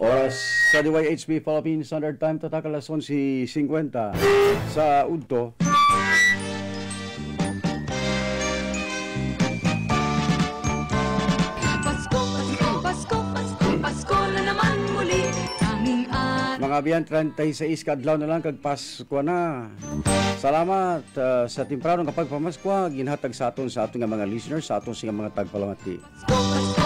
Oras sa DYHB Philippines Standard Time, tatak alas 11:50 sa Udto. Pasko na naman muli. Mga biyan, 36 kadlaw na lang kag Pasko na. Salamat sa tempranong kapag pamaskwa ginhatag sa aton nga mga listeners, sa aton nga mga tagpalamati.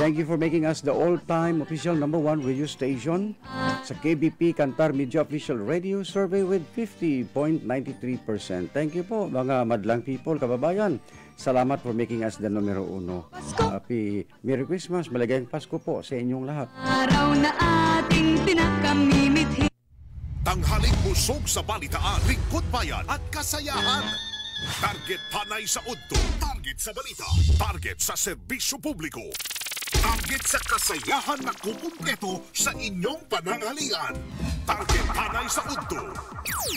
Thank you for making us the all-time official #1 radio station sa KBP Kantar Media Official Radio Survey with 50.93%. Thank you po mga madlang people, kababayan. Salamat for making us the numero 1. Happy Merry Christmas, maligayang Pasko po sa inyong lahat. Araw na ating pinakamimithi. Tanghaling busog sa balitaan, lingkod bayan at kasayahan. Target panay sa udto, target sa balita, target sa serbisyo publiko. Target sa kasayahan na kukumpleto sa inyong panangalian. Target panay sa udto.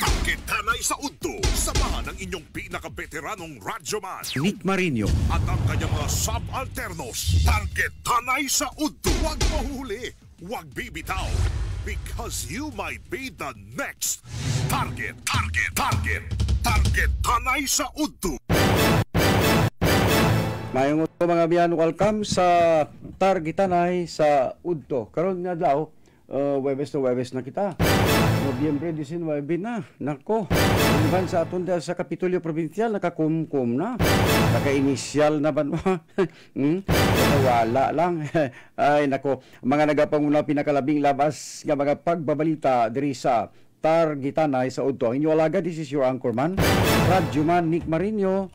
Target panay sa udto. Samahan ang inyong pinaka-veteranong radyoman Nick Marino at ang kanyang mga subalternos. Target panay sa udto. Huwag mahuli, huwag bibitaw. Because you might be the next target. Target, target, target panay sa udto. Mayong uto mga biyan, welcome sa Targetanay sa Udto. Karon nga daw, Webes to Webes na kita. Nobyembre 19 na. Nako, iban sa aton sa Kapitolyo Provincial, nakakumkum na. Naka-initial na ba mo? Wala lang. Ay nako, mga nagapanguna pinakalabing labas nga mga pagbabalita diri sa Targetanay sa Udto. Inyo alaga, this is your anchorman, Radyoman Nick Marino.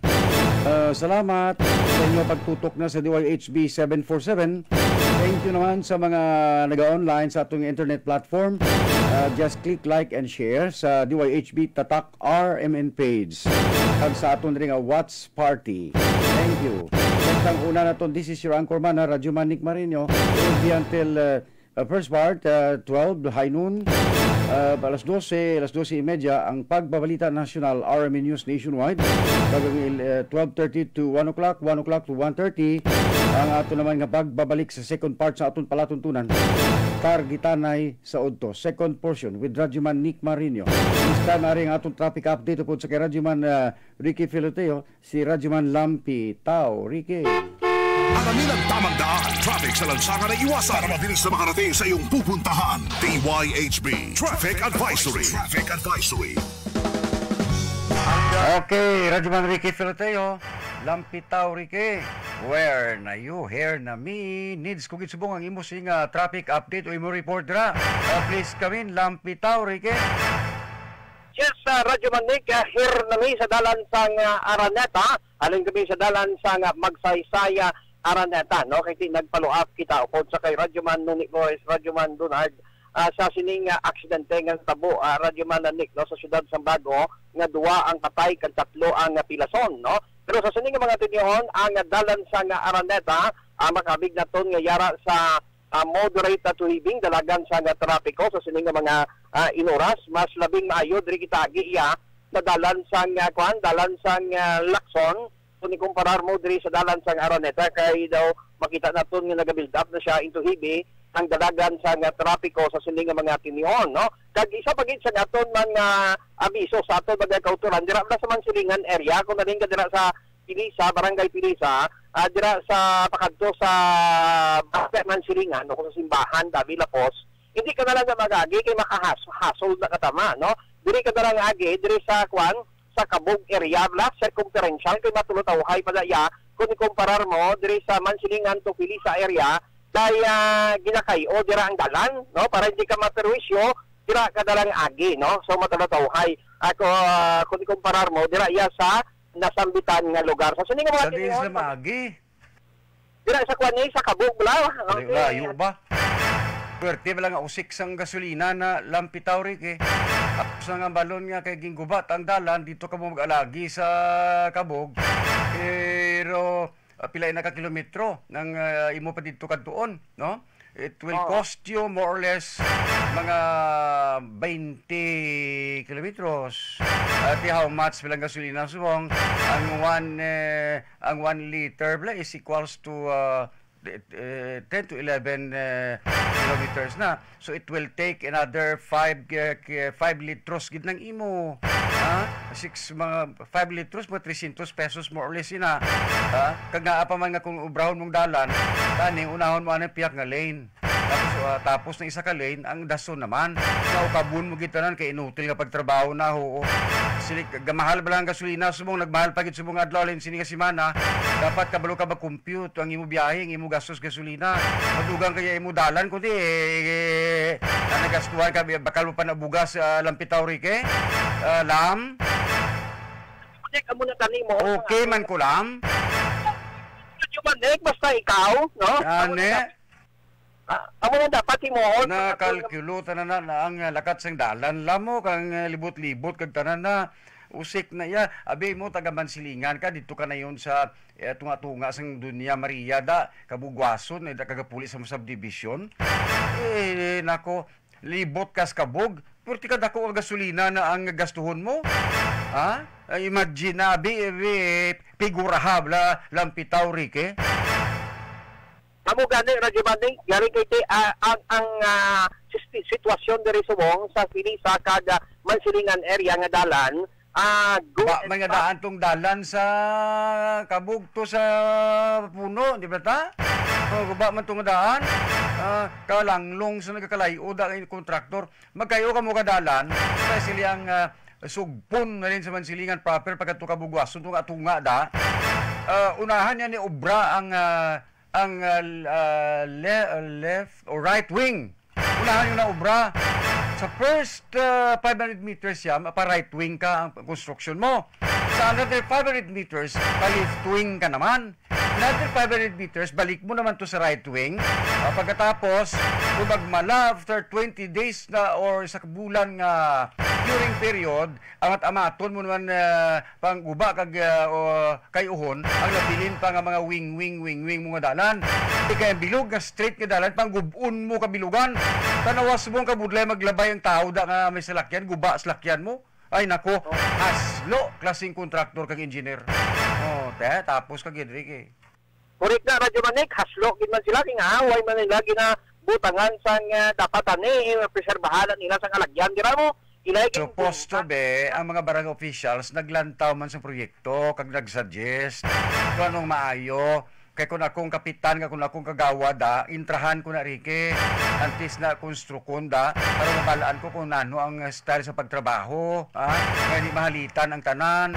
Salamat sa inyo pagtutok na sa DYHB 747. Thank you naman sa mga naga-online sa atong internet platform. Just click like and share sa DYHB Tatak RMN page. At sa atong ring Watch Party. Thank you. Next ang una na to, this is your anchorman, Radyoman Nick Marino. Will be until first part, 12, high noon. Alas 12:30 ang pagbabalita national RMN News Nationwide. Gagawin 12:30 to 1 o'clock, 1 o'clock to 1:30. Ang ato naman nga pagbabalik sa second part sa aton palatuntunan. Targetanay sa Udto, second portion with Radyoman Nick Marino. Isa na rin ang atong traffic update po sa kay Radyoman Ricky Filoteo, si Radyoman Lampi Tao. Ricky. Alamin ang tamang daan, traffic sa lansangan na iwasan para mabilis na makarating sa iyong pupuntahan. DYHB Traffic Advisory. Traffic Advisory. Okay, Radyoman Ricky Filoteo, Lampitaw Ricky. Where na you? Here na me. Needs kung isubong ang imo sing traffic update o imo report dra. Please come in, Lampitaw Ricky. Yes, Radyoman Nick, here na mi sa dalan sang Araneta. Alin kami sa dalan sang Magsaysaya Araneta, no? Kasi nagpaluap kita upod sa kay Radyoman Nuni Boys, Radyoman Dunard, sa sining aksidente nga tabo, Radyoman Nick, no? Sa siyudad San Bago, nga duwa ang patay, kag tatlo ang pilason, no? Pero sa sining mga tinihon, ang dalan sang Araneta, makabig na ton nga yara sa moderate to heaving, dalagan sa trapiko, sa sining mga inuras, mas labing maayo, diri kita giya, na dalan sang dalan sang Lacson, kung ikumparar mo diri sa dalan sang Araneta, kay daw makita naton nga nag-build up na siya into heavy ang dalagan sa trapiko sa sining mga tinihon, no? Kag isa pagit sa aton man nga abiso sa aton mga kauturan dira na sa Mansilingan area, kung naling ka dira sa Pilisa, Barangay Pilisa, dira sa pakadto sa Mansilingan, no? Kung sa simbahan, Davila Post, hindi ka na lang na magagi kay makahasol na katama, no? Diri ka na lang agi, diri sa sa Kabog area, circumferential, kay matulutawhay padaya, kung ikumparar mo, diri sa Mansilingan to Pilisa area, kaya ginakay o dira ang dalan, no? Para hindi ka maperwisyo, dira ka dalang agi, no? So matulutawhay. Ako, kung ikumparar mo, dira iya sa nasambitan nga lugar. So sining mga Sa Isla Magi. dira sa sa Kabog bla. Layo ba? Pwerte ba lang usik sang gasolina na Lampitaw Ricky. Sa nga balon nga kay ginggubat ang dalan, dito ka mo mag-alagi sa Kabog. Pero pila na ka kilometro nang imo pa dito kadtuon, no? It will cost you more or less mga 20 kilometros. At how much bilang gasolina subong ang 1 liter bla is equals to 10 to 11 kilometers na. So it will take another 5 litros gid ng imo. Ha? 5 litros mo 300 pesos more or less ina. Ha? Kag naa pa man nga kung ubrahon mong dalan, tani unahon mo anang piyak nga lane. Tapos ng isa ka lane ang dason naman. Naukabun mo gitanan kay inutil nga pagtrabaho na ho. Sili gamahal ba lang gasolina subong nagmahal pa gid subong adlaw lin sini nga semana. Dapat kabalo ka mag-compute ang imo biyahe, ang imo gastos gasolina. Madugang kaya imo dalan kundi nagastuhan ka bakal mo pa nabugas Lampitaw Rique. Lam. Amo na tani mo. Okay man ko lam. Basta ikaw, no? Ane. Amo na dapat imo Na kalkulo tanan na ang lakat sang dalan lamo kang libot-libot kag tanan na usik na ya abi mo taga Mansilingan ka dito ka na yon sa tunga-tunga sang Dunya Maria da kabugwason da kagapuli sa subdivision nako libot kas kabog purti ka dako ang gasolina na ang gastuhon mo ha imagine na abi figurahab la Lampitaw Rique. Amo gani Radyo Banding, gari kay ang sitwasyon diri subong sa kini sa kada Mansilingan area nga dalan mga daan tong dalan sa kabug to sa puno di ba ta? Guba man tong daan kalanglong sa nagkakalayo da kay kontraktor magkayo ka mo kadalan especially ang sugpon na rin sa Mansilingan proper pagkato kabugwason tunga da unahan yan ni obra ang left or right wing. Unahan yung na obra. Sa first 500 meters yan, pa right wing ka ang construction mo. Sa another 500 meters, pa left wing ka naman. Another 500 meters, balik mo naman to sa right wing. Pagkatapos, kung magmala after 20 days na or sa bulan nga during period, amat-amaton mo naman pang guba kag kay uhon, ang nabilin pa nga mga wing mga dalan. Di kaya bilog nga straight nga dalan, pang gubun mo kabilugan. Tanawas mo kabudlay maglabay ang tao da nga may salakyan, guba salakyan mo. Ay nako, haslo klaseng kontraktor kag engineer. Tapos kag Enrique. Correct na Radyo Manik, haslo gid man sila king away man nila gina butangan sang dapat ani preserbahan nila sang alagyan dira mo. Suposto be, ang mga barangay officials naglantaw man sa proyekto kag nagsuggest kung anong maayo. Kay kung akong kapitan, kung akong kagawad intrahan ko na Rique, antes na konstrukon para mabalaan ko kung ano ang style sa pagtrabaho, kaya di mahalitan ang tanan,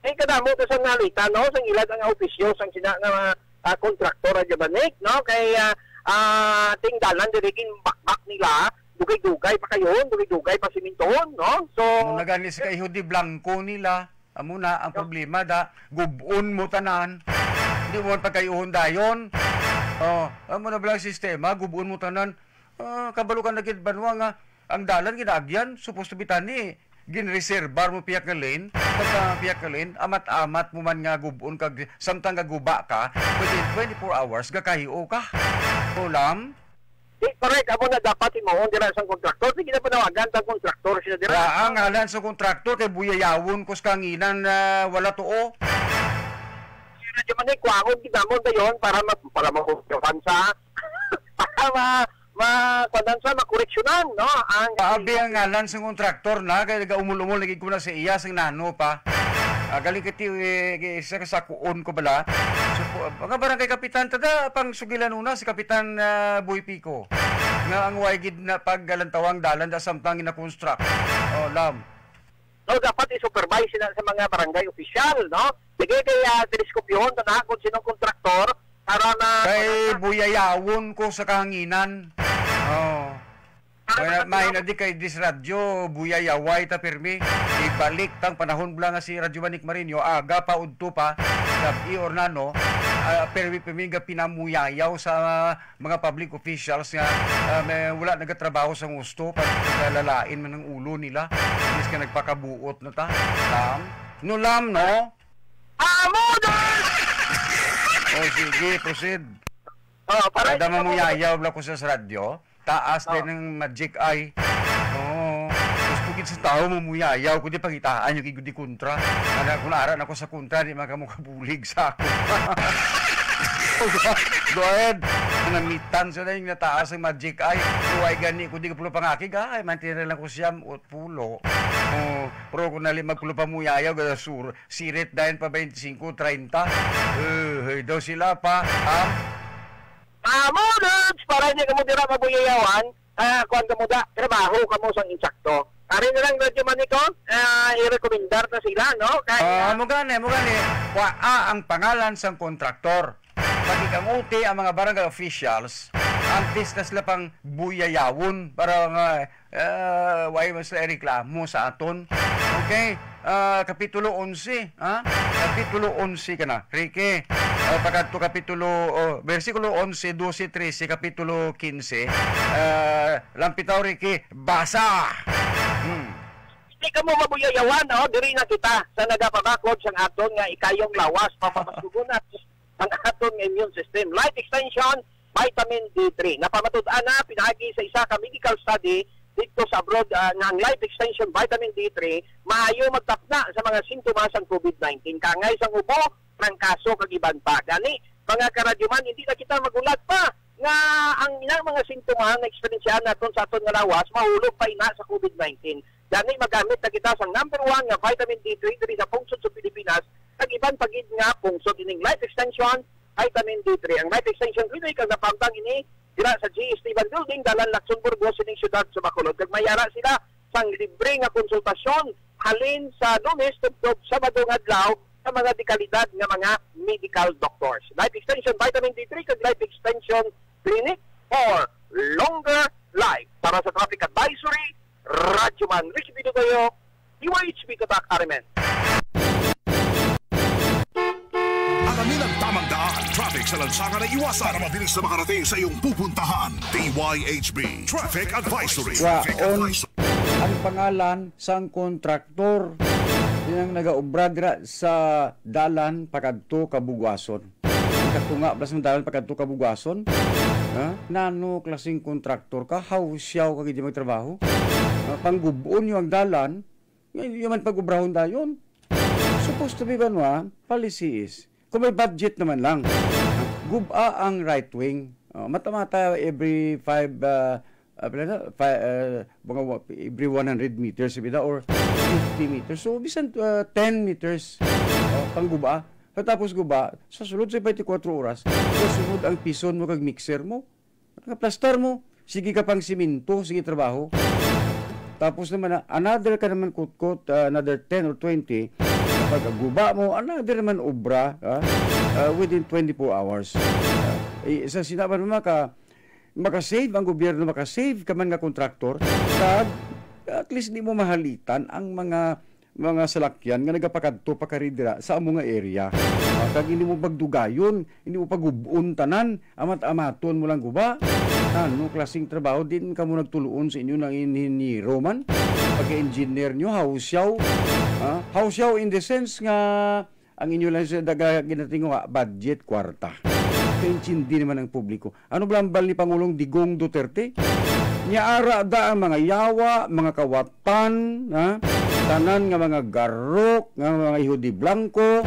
kadamo to sa nalitan, no? Sang ilan ang officials ang sina nga kontraktor Radyo Manik, no? Kay tingdalan dirigin bakbak nila, dugay-dugay pa kayon, dugay-dugay pa simintoon, no? So kung naganis kay Hudi Blanco nila, amo na ang problema gubon mo tanan. Hindi mo pagkayuhon dayon. Amo na bilang sistema, gubon mo tanan. Kabalo ka na gid banwa nga ang dalan ginagyan supposed to be tani. Ginreserbar mo piyak nga lane, pagka piyak nga lane, amat-amat mo man nga gubon kag samtang gaguba ka, within 24 hours gakahiyo ka. Ulam. Correct, amo na dapat imoon dira sang kontraktor. Sige na panawagan tang kontraktor sila dira. Ang ngalan sa kontraktor kay buyayawon kus kanginan wala tuo. Radyo Manik, kuangon gidamon dayon para makupansa. Para makoreksyonan, no? Abi ang ngalan sa kontraktor na kay gaumul-umol lagi ko na sa iya sang nano pa. Galing kiti isa ka sakuon ko bala. So mga barangay kapitan tada pang sugilan una si Kapitan Boy Pico. Nga ang waygid na paggalantawang dalan da samtang ina-construct. Lam. No, dapat i-supervise sila sa mga barangay official, no? Sige kaya teleskopyon na kung sinong kontraktor para na kay buyayawon ko sa kahanginan. Kaya may na di kay dis radyo buyayaway ta pirmi ibalik tang panahon bla nga si Radyo Manik Marinyo aga pa udto pa gabi or nano pirmi nga pinamuyayaw sa mga public officials nga wala nagatrabaho sa gusto para lalain man ang ulo nila inis ka nagpakabuot na ta lam no sige proceed para mamuyayaw bla ko sa radyo taas din ng magic eye. Gusto kit sa tao mamuyayaw kundi pangitaan yung igudi kontra. Kung naaran ako sa kontra, di makamukabulig sa ako. Go ahead. Namitan siya na yung nataas ang magic eye. Huwag gani ko di ko pulo pangakig. Ay, mantira lang ko siyam o pulo. Pero kung nali magpulo pa muyayaw, gada sirit dahil pa 25-30. Daw sila pa. Modudes! Para hindi ka mo dira mabuyayawan, kuwan ka mo da, trabaho ka mo sa insakto. Kari na lang Radyo Maniko, i-recommendar na sila, no? Mugani. Ang pangalan sang kontraktor. Pati kamuti ang mga barangay officials, antes na sila pang buyayawon para why mas reklamo sa aton. Okay? Kapitulo 11. Kapitulo 11 ka na. Ricky, pagkatto kapitulo, versikulo 11, 12, 13, kapitulo 15. Lampitaw, Ricky, basa! Hindi ka mo mabuyayawan, no? Diri na kita sa nagapabakod sa aton nga ikayong lawas, papamasugunat ang aton immune system. Life extension, vitamin D3. Napamatud-an na, pinagi sa isa ka medical study dito sa abroad ng life extension vitamin D3, maayo magtapna sa mga sintomas ng COVID-19. Kangay sa ubo, ng kaso kagiban pa. Gani, mga karadyuman, hindi na kita magulat pa nga ang inang mga sintomas na eksperyensyahan natin sa aton nga lawas, mahulog pa ina sa COVID-19. Gani, magamit na kita sa number 1 nga vitamin D3 diri sa pungsod sa Pilipinas, kagiban pagid nga pungsod ining life extension vitamin D3. Ang life extension clinic ang napamtang ini dira sa G. Esteban Building, Dalan, Luxembourg, sining syudad sa Bacolod. Kag mayara sila sang libre nga konsultasyon halin sa Lunes tugtog Sabado nga adlaw sa mga dekalidad nga mga medical doctors. Life extension vitamin D3 kag life extension clinic for longer life. Para sa traffic advisory, Radyo Man, Rich Bito kayo, UHB Katak Arimen. Alamin ang tamang daan, traffic sa lansangan na iwasan para mabilis na makarating sa iyong pupuntahan. DYHB Traffic Advisory. Ang pangalan sang kontraktor yung nagaobra dira sa dalan pakadto Kabugwason. Katunga blas ng dalan pakadto Kabugwason. Nano klaseng kontraktor ka, hausyaw ka gidi magtrabaho. Panggubuon yung dalan, yung man pag-ubrahon dayon. Supposed to be ba policy is, kung may budget naman lang, guba ang right wing. Mata-mata every every 100 meters or 50 meters. So, bisan 10 meters pangguba. Tapos guba, sa sulod sa 24 oras, sa sunod ang pison mo kag mixer mo, plastar mo, sige ka pang siminto, sige trabaho. Tapos naman, another ka naman kutkot, another 10 or 20, kapag guba mo, another naman obra within 24 hours. Sa sinaban mo makasave ang gobyerno, makasave ka man nga kontraktor, at least di mo mahalitan ang mga salakyan nga nagapakadto pakaridira sa among nga area. Kag hindi mo pagdugayon, hindi mo pagubun tanan, amat-amaton mo lang guba. Ano klaseng trabaho din ka mo nagtuluon sa inyo ng inhinyero man? Pagka-engineer nyo, hausyaw. Hausyaw in the sense nga ang inyo lang sa daga ginatingo budget kwarta. Kaintindi naman ang publiko. Ano blambal ni Pangulong Digong Duterte? Niyaara da ang mga yawa, mga kawatan, tanan nga mga garok, nga mga ihudi blanco,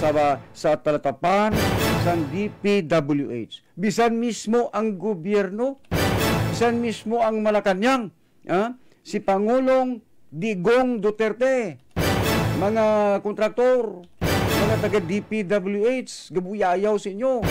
sa talatapan, sa DPWH. Bisan mismo ang gobyerno, bisan mismo ang Malacanang, si Pangulong Digong Duterte, mga kontraktor, mga taga DPWH, gabuyayaw sa inyo,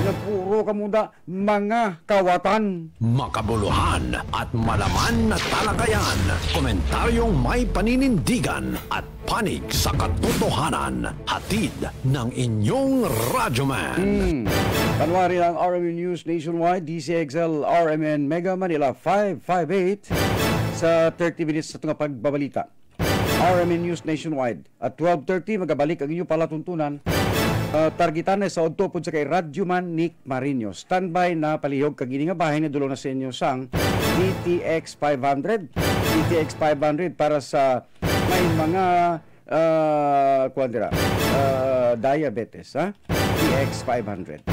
na puro kamuda mga kawatan. Makabuluhan at malaman na talakayan, komentaryong may paninindigan at panig sa katotohanan, hatid ng inyong Radyoman. Panwari ang RMN News Nationwide, DCXL RMN Mega Manila 558 sa 30 minutes sa tunga pagbabalita. RMN News Nationwide. At 12:30 magabalik ang inyong palatuntunan. Targetan na sa odto po sa kay Radyoman Nick Marino. Standby na palihog kagini nga bahay na dulo na sa inyo sang DTX 500. DTX 500 para sa may mga diabetes. DTX 500.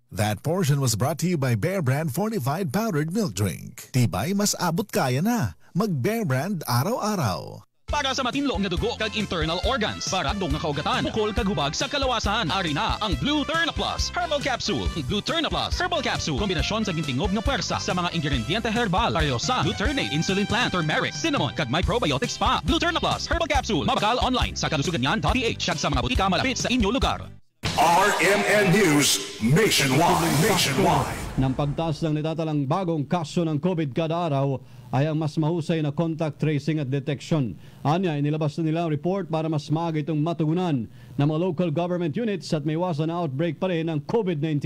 That portion was brought to you by Bear Brand Fortified Powdered Milk Drink. Tibay mas abot kaya na. Mag Bear Brand araw-araw. Para sa matinlong nga dugo kag internal organs, para dong nga kaugatan, bukol kag hubag sa kalawasan, ari na ang Blue Turna Plus Herbal Capsule. Blue Turna Plus Herbal Capsule, kombinasyon sa gintingog nga pwersa sa mga ingrediente herbal, pareho sa glutamate, insulin plant, turmeric, cinnamon kag may probiotics pa. Blue Turna Plus Herbal Capsule, mabakal online sa kalusuganyan.ph kag sa mga butika malapit sa inyo lugar. RMN News Nationwide. Nang pagtaas ng natatalang bagong kaso ng COVID kada araw ay ang mas mahusay na contact tracing at detection. Anya, inilabas na nila ang report para mas maaga itong matugunan ng mga local government units at may iwasan na outbreak pa rin ng COVID-19.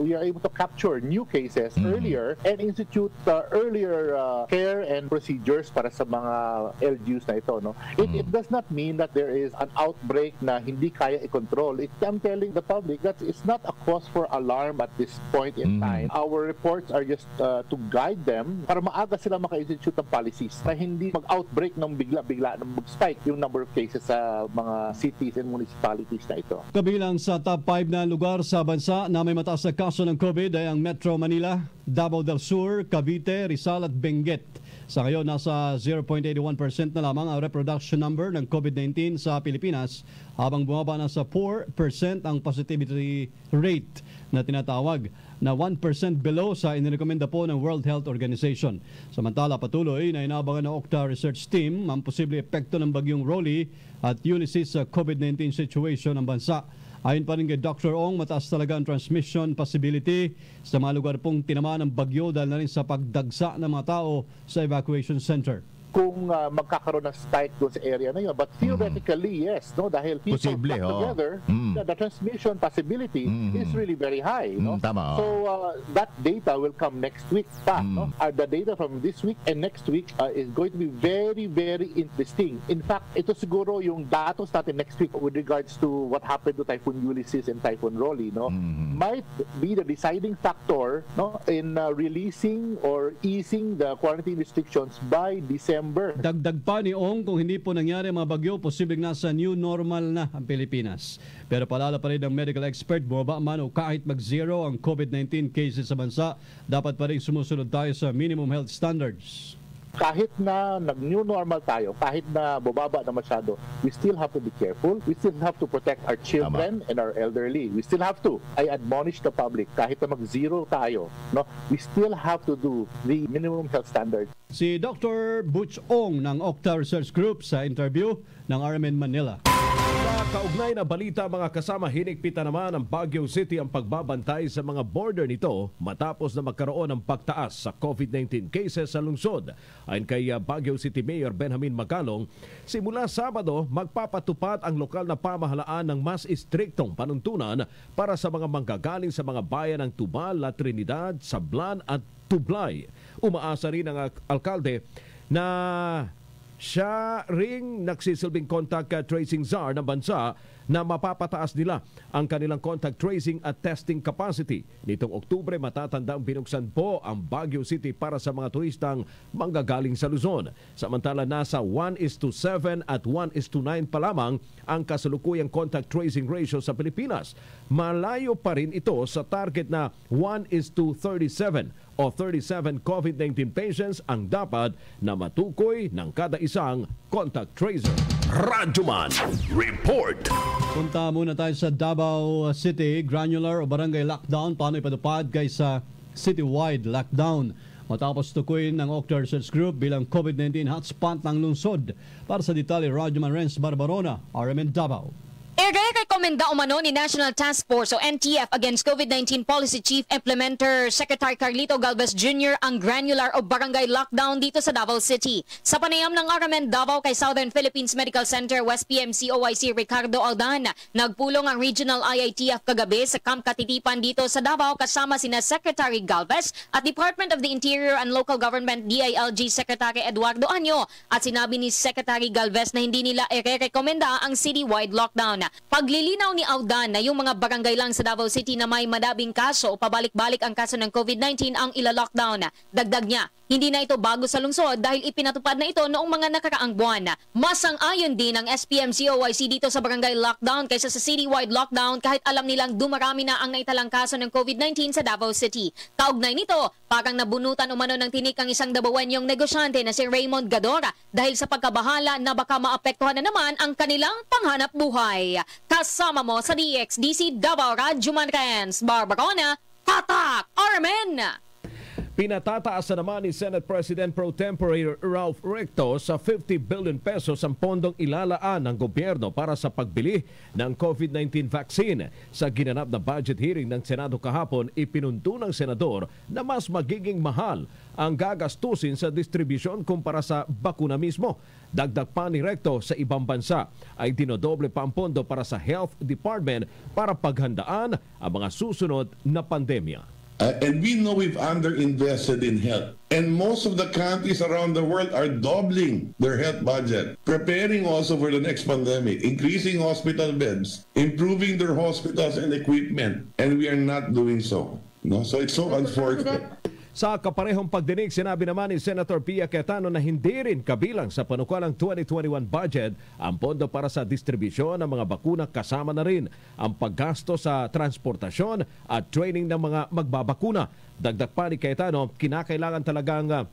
We are able to capture new cases earlier and institute earlier care and procedures para sa mga LGUs na ito. No? It does not mean that there is an outbreak na hindi kaya i-control. I'm telling the public that it's not a cause for alarm at this point in time. Our reports are just to guide them para maaga sila maka-institute ng policies na hindi mag-outbreak ng bigla-bigla na mag-spike yung number of cases sa mga cities and municipalities na ito. Kabilang sa top 5 na lugar sa bansa na may mataas na kaso ng COVID ay ang Metro Manila, Davao del Sur, Cavite, Rizal at Benguet. Sa ngayon, nasa 0.81% na lamang ang reproduction number ng COVID-19 sa Pilipinas habang bumaba na sa 4% ang positivity rate na tinatawag na 1% below sa inirekomenda po ng World Health Organization. Samantala, patuloy na inaabangan ng Okta Research Team ang posible epekto ng bagyong Rolly at Ulysses sa COVID-19 situation ng bansa. Ayon pa rin kay Dr. Ong, mataas talaga ang transmission possibility sa mga lugar pong tinamaan ng bagyo dahil na rin sa pagdagsa ng mga tao sa evacuation center. Kung magkakaroon ng spike doon sa area na yun. But theoretically, yes, no, dahil people Posible, flock together, the transmission possibility is really very high. No? Tama. So that data will come next week pa. No? The data from this week and next week is going to be very, very interesting. In fact, ito siguro yung datos natin next week with regards to what happened to Typhoon Ulysses and Typhoon Rolly, no, might be the deciding factor, no, in releasing or easing the quarantine restrictions by December. Dagdag pa ni Ong, kung hindi po nangyari mga bagyo, posibleng nasa new normal na ang Pilipinas. Pero palala pa rin ng medical expert, bumaba man o kahit mag-zero ang COVID-19 cases sa bansa, dapat pa rin sumusunod tayo sa minimum health standards. Kahit na nag-new normal tayo, kahit na bubaba na masyado, we still have to be careful. We still have to protect our children and our elderly. We still have to. I admonish the public, kahit na mag-zero tayo, no, we still have to do the minimum health standards. Si Dr. Butch Ong ng Okta Research Group sa interview ng RMN Manila. Sa kaugnay na balita, mga kasama, hinigpitan naman ng Baguio City ang pagbabantay sa mga border nito matapos na magkaroon ng pagtaas sa COVID-19 cases sa lungsod. Ayon kay Baguio City Mayor Benjamin Macalong, simula Sabado magpapatupad ang lokal na pamahalaan ng mas istriktong panuntunan para sa mga manggagaling sa mga bayan ng Tubal, La Trinidad, Sablan at Tublay. Umaasa rin ang alkalde na siya ring nagsisilbing contact tracing czar ng bansa na mapapataas nila ang kanilang contact tracing at testing capacity. Nitong Oktubre, matatandang binuksan po ang Baguio City para sa mga turistang manggagaling sa Luzon. Samantala, nasa 1:7 at 1:9 pa lamang ang kasalukuyang contact tracing ratio sa Pilipinas. Malayo pa rin ito sa target na 1:37 o 37 COVID-19 patients ang dapat na matukoy ng kada isang contact tracer. Radyoman Report. Punta muna tayo sa Davao City, granular o barangay lockdown. Paano ipatupad kaysa citywide lockdown? Matapos tukuyin ng Okta Research Group bilang COVID-19 hotspot ng lungsod. Para sa detalye, Radyoman Renz Barbarona, RMN Davao. Irekomenda umano ni National Task Force o NTF against COVID-19 Policy Chief Implementer Secretary Carlito Galvez Jr. ang granular o barangay lockdown dito sa Davao City. Sa panayam ng RMN Davao kay Southern Philippines Medical Center West PMC OIC Ricardo Aldan, nagpulong ang Regional IITF kagabi sa Camp Katitipan dito sa Davao kasama sina Secretary Galvez at Department of the Interior and Local Government DILG Secretary Eduardo Anyo, at sinabi ni Secretary Galvez na hindi nila irekomenda ang citywide lockdown. Paglilinaw ni Audan na yung mga barangay lang sa Davao City na may madabing kaso o pabalik-balik ang kaso ng COVID-19 ang ila-lockdown. Dagdag niya, Hindi na ito bago sa lungsod dahil ipinatupad na ito noong mga nakaraang buwan. Masang-ayon din ang SPM-COIC dito sa barangay lockdown kaysa sa citywide lockdown kahit alam nilang dumarami na ang naitalang kaso ng COVID-19 sa Davao City. Kaugnay nito, parang nabunutan umano ng tinik ang isang Dabawenyong negosyante na si Raymond Gadora dahil sa pagkabahala na baka maapektuhan na naman ang kanilang panghanap buhay. Kasama mo sa DXDC Davao Radjuman Renz Barbarona, Tatak Armen! Pinatataas na naman ni Senate President Pro Tempore Ralph Recto sa 50 billion pesos ang pondong ilalaan ng gobyerno para sa pagbili ng COVID-19 vaccine. Sa ginanap na budget hearing ng Senado kahapon, ipinunto ng senador na mas magiging mahal ang gagastusin sa distribusyon kumpara sa bakuna mismo. Dagdag pa ni Recto, sa ibang bansa ay dinodoble pa ang pondo para sa Health Department para paghandaan ang mga susunod na pandemya. And we know we've underinvested in health. And most of the countries around the world are doubling their health budget, preparing also for the next pandemic, increasing hospital beds, improving their hospitals and equipment. And we are not doing so. No? So it's so unfortunate. Sa kaparehong pagdinig, sinabi naman ni Senator Pia Cayetano na hindi rin kabilang sa panukalang 2021 budget ang pondo para sa distribusyon ng mga bakuna, kasama na rin ang paggasto sa transportasyon at training ng mga magbabakuna. Dagdag pa ni Cayetano, kinakailangan talagang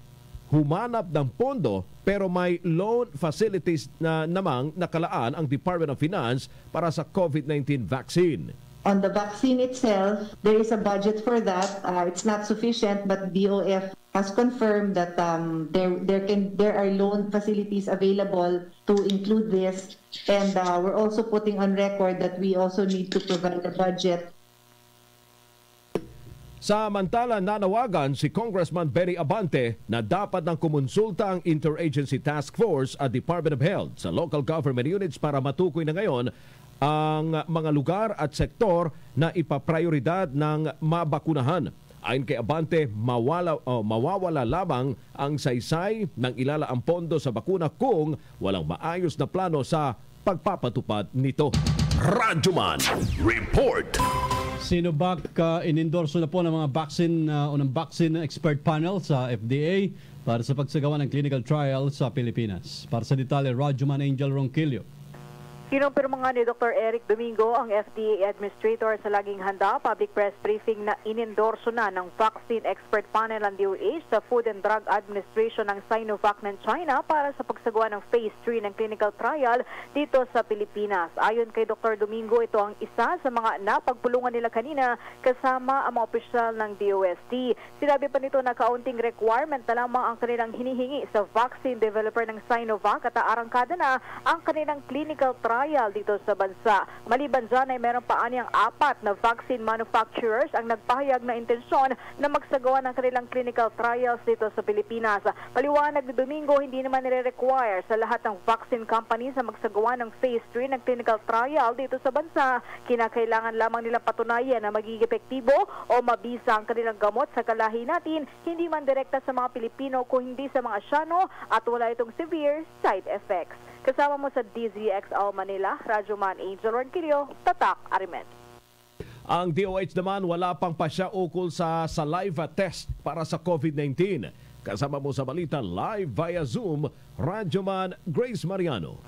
humanap ng pondo pero may loan facilities na namang nakalaan ang Department of Finance para sa COVID-19 vaccine. On the vaccine itself, there is a budget for that. It's not sufficient, but DOF has confirmed that there are loan facilities available to include this. And we're also putting on record that we also need to provide a budget. Samantala, nanawagan si Congressman Benny Abante na dapat nang kumonsulta ang Interagency Task Force at Department of Health sa local government units para matukoy na ngayon ang mga lugar at sektor na ipaprioridad ng mabakunahan. Ayon kay Abante, mawawala lamang ang saysay ng ilalaang pondo sa bakuna kung walang maayos na plano sa pagpapatupad nito. Radjuman Report. Sinovac inendorso na po ng mga vaccine expert panel sa FDA para sa pagsagawa ng clinical trial sa Pilipinas. Para sa detalye, Radjuman Angel Ronquillo. Kinumpirma nga ni Dr. Eric Domingo, ang FDA Administrator, sa laging handa public press briefing na inendorso na ng Vaccine Expert Panel ng DOH sa Food and Drug Administration ng Sinovac ng China para sa pagsagawa ng Phase 3 ng clinical trial dito sa Pilipinas. Ayon kay Dr. Domingo, ito ang isa sa mga napagpulungan nila kanina kasama ang mga opisyal ng DOST. Sinabi pa nito na kaunting requirement na lamang ang kanilang hinihingi sa vaccine developer ng Sinovac at aarangkada na ang kanilang clinical trial dito sa bansa. Maliban dyan ay meron pa aniyang 4 na vaccine manufacturers ang nagpahayag na intensyon na magsagawa ng kanilang clinical trials dito sa Pilipinas. Paliwanag ni Domingo, hindi naman nire-require sa lahat ng vaccine companies na magsagawa ng Phase 3 ng clinical trial dito sa bansa. Kinakailangan lamang nilang patunayan na magiging epektibo o mabisa ang kanilang gamot sa kalahi natin, hindi man direkta sa mga Pilipino kung hindi sa mga Asyano at wala itong severe side effects. Kasama mo sa DZXL Manila, Radjuman Angel Ronquillo, Tatak Arimen. Ang DOH naman wala pang pasya ukol sa saliva test para sa COVID-19. Kasama mo sa balita live via Zoom, Radjuman Grace Mariano.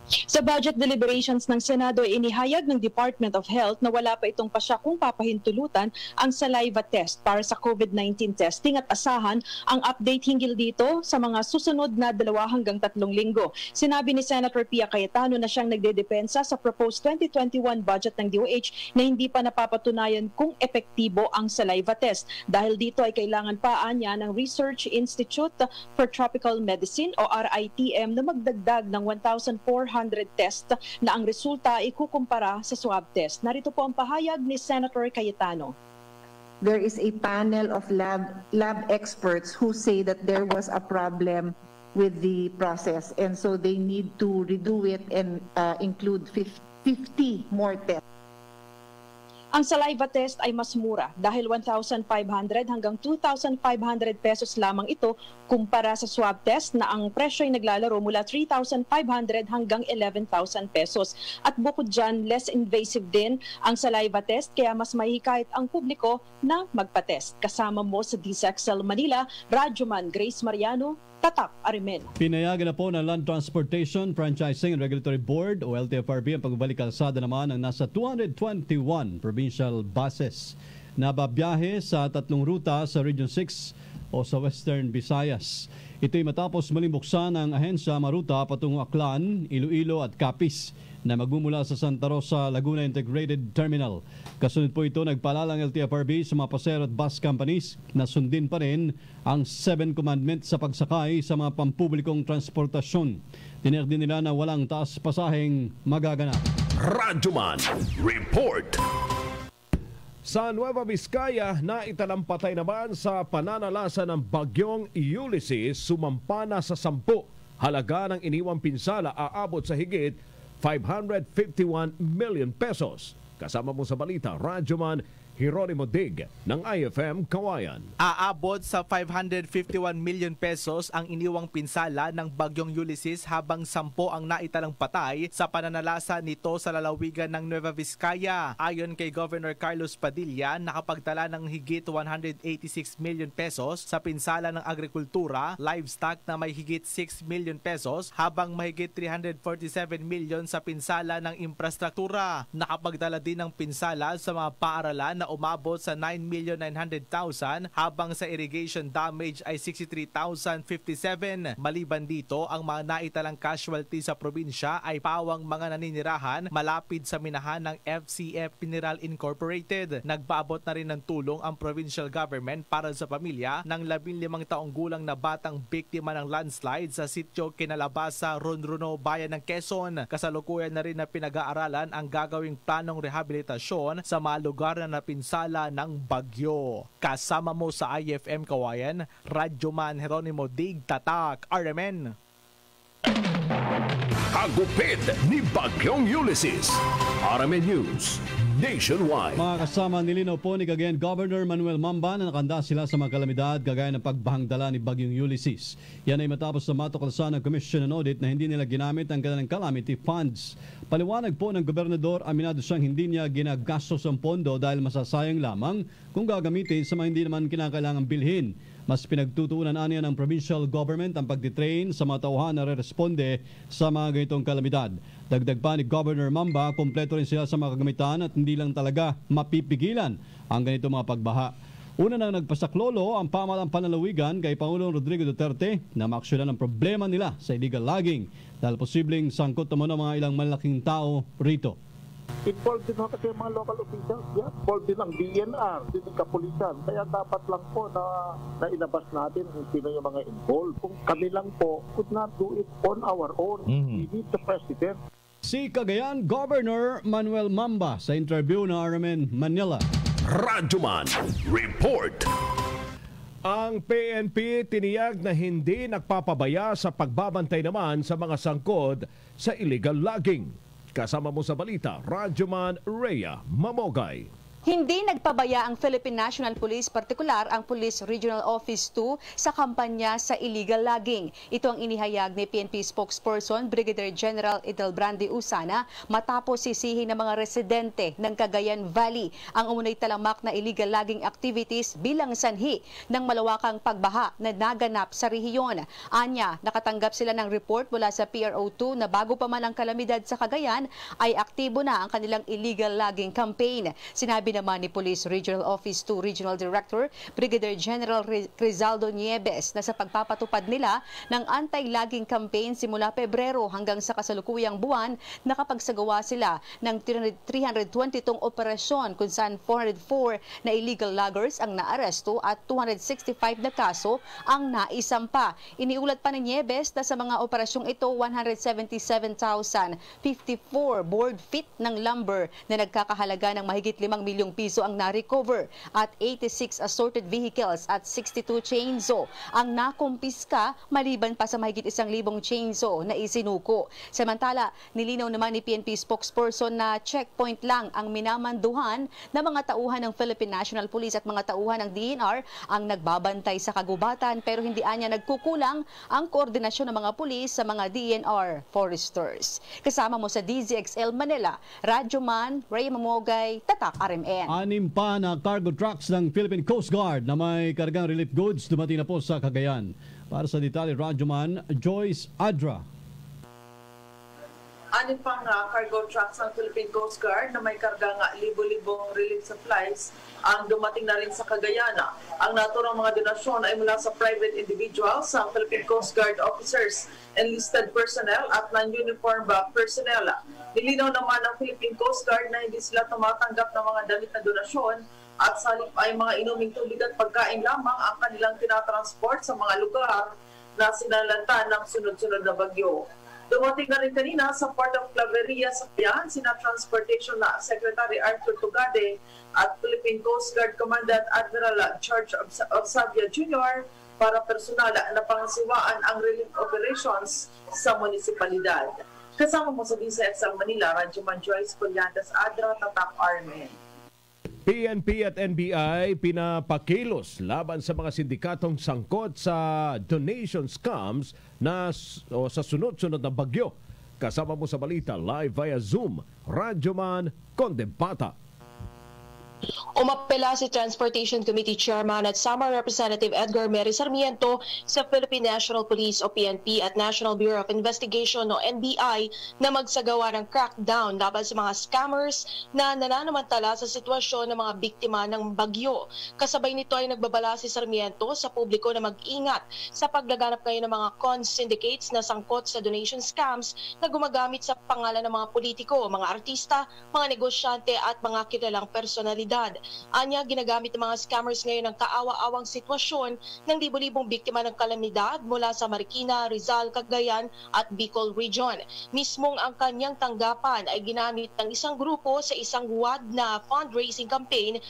Sa budget deliberations ng Senado, inihayag ng Department of Health na wala pa itong pasya kung papahintulutan ang saliva test para sa COVID-19 testing at asahan ang update hinggil dito sa mga susunod na 2 hanggang 3 linggo. Sinabi ni Senator Pia Cayetano na siyang nagdedepensa sa proposed 2021 budget ng DOH na hindi pa napapatunayan kung epektibo ang saliva test. Dahil dito ay kailangan pa niya ng Research Institute for Tropical Medicine o RITM na magdagdag ng 1,400 test na ang resulta ay ikukumpara sa swab test. Narito po ang pahayag ni Senator Cayetano. There is a panel of lab experts who say that there was a problem with the process, and so they need to redo it and include 50 more tests. Ang saliva test ay mas mura dahil 1,500 hanggang 2,500 pesos lamang ito kumpara sa swab test na ang presyo ay naglalaro mula 3,500 hanggang 11,000 pesos. At bukod dyan, less invasive din ang saliva test kaya mas mahihikayat ang publiko na magpa-test. Kasama mo sa DZXL Manila, Radyoman Grace Mariano, Tatak Arimen. Pinayagan na po ng Land Transportation, Franchising and Regulatory Board o LTFRB ang pagbabalik kalsada naman ng nasa 221 provincial buses na babiyahe sa 3 ruta sa Region 6 o sa Western Visayas. Ito'y matapos malimbuksan ng ahensya maruta patungo Aklan, Iloilo at Capiz na magmumula sa Santa Rosa, Laguna Integrated Terminal. Kasunod po ito, nagpaalala ang LTFRB sa mga pasero at bus companies na sundin pa rin ang 7 commandments sa pagsakay sa mga pampublikong transportasyon. Tiniyak din nila na walang taas pasaheng magaganap. Radyoman Report. Sa Nueva Vizcaya, naitalampatay naman sa pananalasa ng bagyong Ulysses, sumampa na sa 10. Halaga ng iniwang pinsala aabot sa higit 551 million pesos. Kasama mo sa balita, Radyoman Jeronimo Dig ng IFM Kawayan. Aabot sa 551 million pesos ang iniwang pinsala ng bagyong Ulysses habang 10 ang naitalang patay sa pananalasa nito sa lalawigan ng Nueva Vizcaya. Ayon kay Governor Carlos Padilla, nakapagtala ng higit 186 million pesos sa pinsala ng agrikultura, livestock na may higit 6 million pesos habang mahigit 347 million sa pinsala ng infrastruktura. Nakapagtala din ng pinsala sa mga paaralan na umabot sa 9,900,000 habang sa irrigation damage ay 63,057. Maliban dito, ang mga naitalang casualty sa probinsya ay pawang mga naninirahan malapit sa minahan ng FCF Mineral Incorporated. Nagpaabot na rin ng tulong ang provincial government para sa pamilya ng 15 taong gulang na batang biktima ng landslide sa sitio Kinalabasa, Ronrono, Bayan ng Quezon. Kasalukuyan na rin na pinag-aaralan ang gagawing planong rehabilitasyon sa mga lugar na pinsala ng bagyo. Kasama mo sa IFM Kawayan, Radyoman Jeronimo Dig, Tatak, RMN. Hagupit ni Bagyong Ulysses. RMN News Nationwide. Mga kasama, nilinaw po ni Cagayan Governor Manuel Mamba na nakanda sila sa mga kalamidad gaya ng pagbahang dala ni Bagyong Ulysses. Yan ay matapos na matuklasan ng Commission on Audit na hindi nila ginamit ang kanilang calamity funds. Paliwanag po ng gobernador, aminado siyang hindi niya ginagastos ang pondo dahil masasayang lamang kung gagamitin sa mga hindi naman kinakailangang bilhin. Mas pinagtutuunan niya ng provincial government ang pagtitrain sa mga tauhan na re-responde sa mga ganitong kalamidad. Dagdag pa ni Governor Mamba, kompleto rin sila sa mga kagamitan at hindi lang talaga mapipigilan ang ganitong mga pagbaha. Una nang nagpasaklolo ang pamahalang panlalawigan kay Pangulong Rodrigo Duterte na maaksyonan ang problema nila sa illegal logging dahil posibleng sangkot naman ng mga ilang malaking tao rito. Involved din kasi yung mga local officials, involved din ang DNR, din ang kapulisan. Kaya dapat lang po na inabas natin kung sino yung mga involved. Kung kami lang po could not do it on our own. We need the President. Si Cagayan Governor Manuel Mamba sa interview ng RMN Manila. Radyoman Report. Ang PNP tiniyak na hindi nagpapabaya sa pagbabantay naman sa mga sangkot sa illegal logging. Kasama mo sa balita, Radyoman Rhea Mamogay. Hindi nagpabaya ang Philippine National Police, partikular ang Police Regional Office 2 sa kampanya sa illegal logging. Ito ang inihayag ni PNP spokesperson Brigadier General Edelbrandi Usana matapos sisihin ng mga residente ng Cagayan Valley ang umunay talamak na illegal logging activities bilang sanhi ng malawakang pagbaha na naganap sa rehiyon. Anya, nakatanggap sila ng report mula sa PRO2 na bago pa man ang kalamidad sa Cagayan ay aktibo na ang kanilang illegal logging campaign. Sinabi naman ni Police Regional Office 2 Regional Director Brigadier General Rizaldo Nieves na sa pagpapatupad nila ng anti-logging campaign simula Pebrero hanggang sa kasalukuyang buwan, nakapagsagawa sila ng 320 operasyon kung saan 404 na illegal loggers ang naaresto at 265 na kaso ang naisampa. Iniulat pa ni Nieves na sa mga operasyong ito 177,054 board feet ng lumber na nagkakahalaga ng mahigit 5 milyong milyong piso ang na-recover at 86 assorted vehicles at 62 chainsaw ang nakumpiska maliban pa sa mahigit 1,000 chainsaw na isinuko. Samantala, nilinaw naman ni PNP spokesperson na checkpoint lang ang minamanduhan ng mga tauhan ng Philippine National Police at mga tauhan ng DNR ang nagbabantay sa kagubatan, pero hindi anya nagkukulang ang koordinasyon ng mga pulis sa mga DNR foresters. Kasama mo sa DZXL Manila, Radyoman, Ray Mamogay, Tatak RMN. 6 pa na cargo trucks ng Philippine Coast Guard na may kargang relief goods dumating na po sa Cagayan. Para sa detalye, Radyoman, Joyce Adra. 6 pang cargo trucks ng Philippine Coast Guard na may kargang libo-libong relief supplies ang dumating na rin sa Cagayan. Ang naturang mga donasyon ay mula sa private individuals, sa Philippine Coast Guard officers, enlisted personnel at non-uniform personnel. Nilinaw naman ng Philippine Coast Guard na hindi sila tumatanggap ng mga damit na donasyon at sa halip ay mga inuming tubig at pagkain lamang ang kanilang tinatransport sa mga lugar na sinalanta ng sunod-sunod na bagyo. Dumating na rin kanina sa Port of Claveria sa Cagayan sina Transportation na Secretary Arthur Tugade at Philippine Coast Guard Commandant Admiral George Obsavia Jr. para personal na pangasiwaan ang relief operations sa munisipalidad. Kasama mo sa DZXL Manila, Radyoman Joyce Collantes Adra, Tatak RMN. PNP at NBI pinapakilos laban sa mga sindikatong sangkot sa donation scams sa sunod-sunod na bagyo. Kasama mo sa balita live via Zoom, Radyoman Condebata. Umapela si Transportation Committee Chairman at Samar Representative Edgar Mary Sarmiento sa Philippine National Police o PNP at National Bureau of Investigation o NBI na magsagawa ng crackdown laban sa mga scammers na nananamantala sa sitwasyon ng mga biktima ng bagyo. Kasabay nito ay nagbabala si Sarmiento sa publiko na mag-ingat sa paglaganap ngayon ng mga con syndicates na sangkot sa donation scams na gumagamit sa pangalan ng mga politiko, mga artista, mga negosyante at mga kilalang personalidad. Anya, ginagamit ng mga scammers ngayon ang kaawa-awang sitwasyon ng libo-libong biktima ng kalamidad mula sa Marikina, Rizal, Cagayan at Bicol Region. Mismong ang kanyang tanggapan ay ginamit ng isang grupo sa isang WAD na fundraising campaign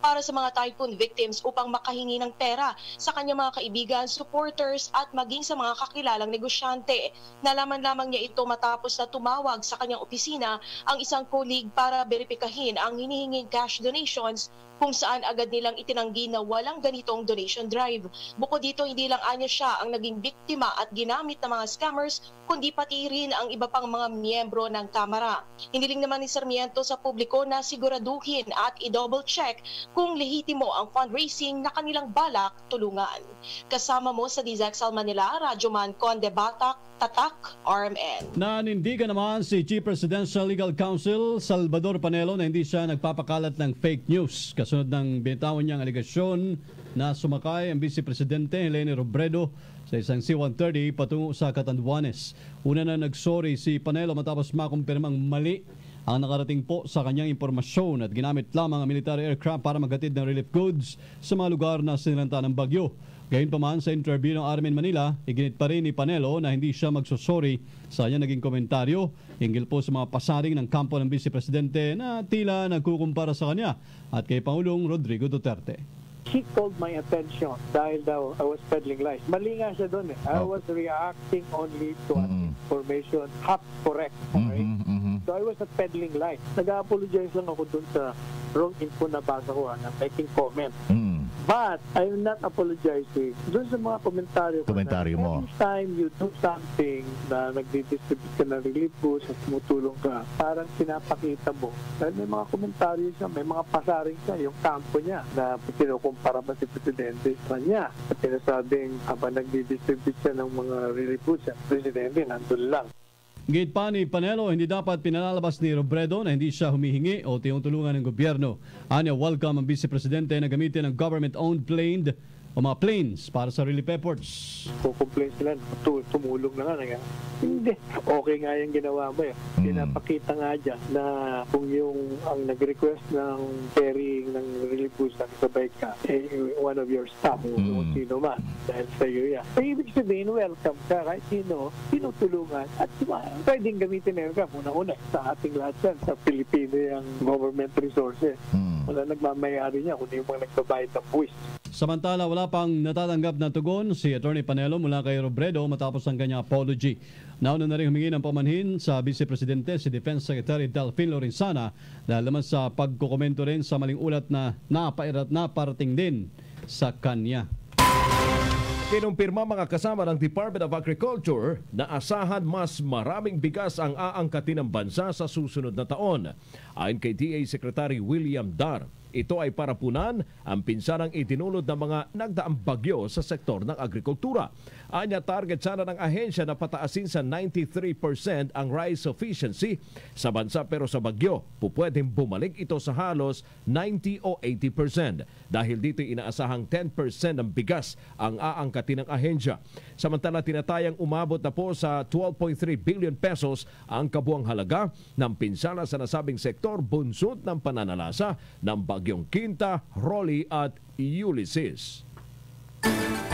para sa mga typhoon victims upang makahingi ng pera sa kanyang mga kaibigan, supporters at maging sa mga kakilalang negosyante. Nalaman lamang niya ito matapos na tumawag sa kanyang opisina ang isang colleague para beripikahin ang hinihinging cash donations kung saan agad nilang itinanggi na walang ganitong donation drive. Bukod dito, hindi lang anya siya ang naging biktima at ginamit ng mga scammers, kundi pati rin ang iba pang mga miyembro ng Kamara. Hiniling naman ni Sarmiento sa publiko na siguraduhin at i-double check kung lehitimo ang fundraising na kanilang balak tulungan. Kasama mo sa DZXL Manila, Radyoman Condebata, Tatak, RMN. Nanindigan naman si Chief Presidential Legal Counsel Salvador Panelo na hindi siya nagpapakalat ng fake news. Kasunod ng binitawan niyang aligasyon na sumakay ang Vice Presidente Leni Robredo sa isang C-130 patungo sa Catanduanes. Una na nagsorry si Panelo matapos makumpirmang mali ang nakarating po sa kanyang impormasyon at ginamit lamang ang military aircraft para maghatid ng relief goods sa mga lugar na sinalanta ng bagyo. Gayunpaman sa interview ng RMN Manila, iginit pa rin ni Panelo na hindi siya magsusorry sa kanyang naging komentaryo hinggil po sa mga pasaring ng kampo ng Vice Presidente na tila nagkukumpara sa kanya at kay Pangulong Rodrigo Duterte. He called my attention dahil daw I was peddling lies. Mali nga siya doon eh. I was reacting only to an information half correct. Okay? So I was not peddling lies. Nag-apologize lang ako doon sa wrong info na basa ko na making comment. But I'm not apologizing doon sa mga komentaryo mo. Every time you do something na nagdi-distribute ka ng relief goods at tumutulong ka, parang pinapakita mo. Dahil may mga komentaryo siya, may mga pasaring siya, yung kampo niya na kinukumpara ba si Presidente sa kanya. At pinasabing habang nagdi-distribute siya ng mga relief goods, Presidente nandun lang. Gate pa ni Panelo, hindi dapat pinalalabas ni Robredo na hindi siya humihingi o tinutulungan ng gobyerno. Anya, welcome ang Vice Presidente na gamitin ang government-owned plane o mga planes para sa relief efforts. Complain sila, tumulong na nga. Hindi, okay nga yung ginawa mo eh. Pinapakita nga dyan na kung yung ang nag-request ng carrying ng relief goods na sabay ka, one of your staff, o sino man, dahil sa iyo yan. Ibig sabihin, welcome ka kahit sino, tinutulungan at pwedeng gamitin na yun ka, una-una sa ating lahat yan, sa Pilipino yung government resources. Wala nagmamayari niya kung yung mga nagbabayad ng buwis. Samantala, wala pang natatanggap na tugon si Atty. Panelo mula kay Robredo matapos ang kanyang apology. Nauna na rin humingi ng pamanhin sa Vice Presidente si Defense Secretary Delfin Lorenzana dahil naman sa pagkukomento rin sa maling ulat na naparating din sa kanya. Kinumpirma mga kasama ng Department of Agriculture na asahan mas maraming bigas ang aangkatin ng bansa sa susunod na taon. Ayon kay DA Secretary William Dar, ito ay para punan ang pinsanang itinulod ng mga nagdaang bagyo sa sektor ng agrikultura. Anya target sana ng ahensya na pataasin sa 93% ang rice sufficiency sa bansa pero sa bagyo, pupwedeng bumalik ito sa halos 90 o 80%. Dahil dito inaasahang 10% ng bigas ang aangkatin ng ahensya. Samantala tinatayang umabot na po sa 12.3 billion pesos ang kabuang halaga ng pinsala sa nasabing sektor bunsod ng pananalasa ng bagyong Quinta, Rolly at Ulysses.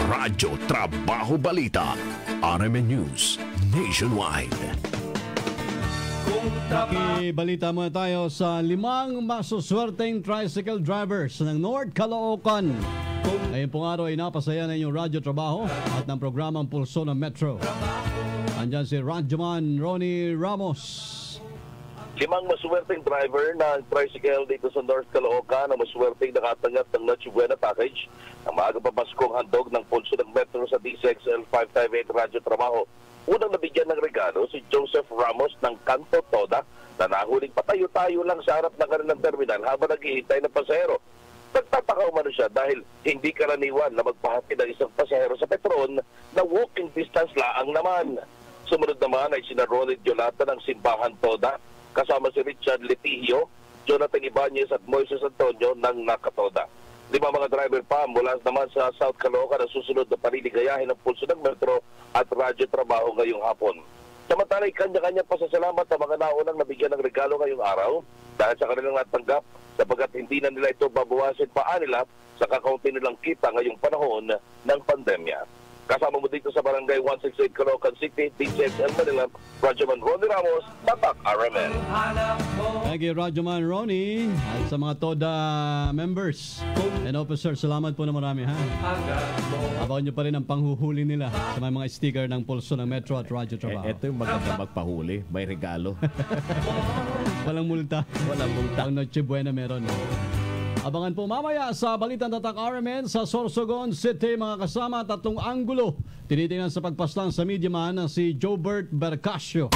Radyo Trabaho Balita, RMN News, Nationwide. Balita muna tayo sa 5 masuswerteng tricycle drivers ng North Caloocan. Ngayong pong araw ay napasaya na inyong Radyo Trabaho at ng programang Pulso ng Metro. Andyan si Radyoman Ronnie Ramos. 5 maswerteng driver ng tricycle dito sa North Caloocan na maswerteng nakatanggap ng Noche Buena package ang maaga papaskong handog ng Pulso ng Metro sa DCXL 558 Radyo Trabaho. Unang nabigyan ng regalo si Joseph Ramos ng Kanto Toda na nahuling patayo-tayo lang sa harap ng kanilang terminal habang naghihintay ng pasahero. Nagtataka umano siya dahil hindi karaniwan na magpahatid ng isang pasahero sa Petron na walking distance laang naman. Sumunod naman ay sina Ronald Yolata ng Simbahan Toda kasama si Richard Letihio, Jonathan Ibanez at Moises Antonio ng Nakatoda. 5 mga driver pa mula naman sa South Caloocan na susunod na paniligayahin ng Pulso ng Metro at Radyo Trabaho ngayong hapon. Samantala, kanya-kanya pasasalamat ang mga naunang nabigyan ng regalo ngayong araw dahil sa kanilang natanggap sapagkat hindi na nila ito babawasin pa nila sa kakaunti nilang kita ngayong panahon ng pandemya. Kasama mo dito sa Barangay 168 Caloocan City, DCXL Manila, Radyoman Ronnie Ramos, Tatak RMN. Thank you, Radyoman Ronnie. At sa mga TODA members and officers, salamat po na marami, ha? Abangan nyo pa rin ang panghuhuli nila sa mga sticker ng Pulso ng Metro at Radyo Trabaho. Ito yung maganda magpahuli, may regalo. Walang multa. Walang multa. Ang Noche Buena meron. Abangan po mamaya sa Balitang Tatak RMN sa Sorsogon City, mga kasama, 3 anggulo. Tinitingnan sa pagpaslang sa media man na si Jobert Bercasio.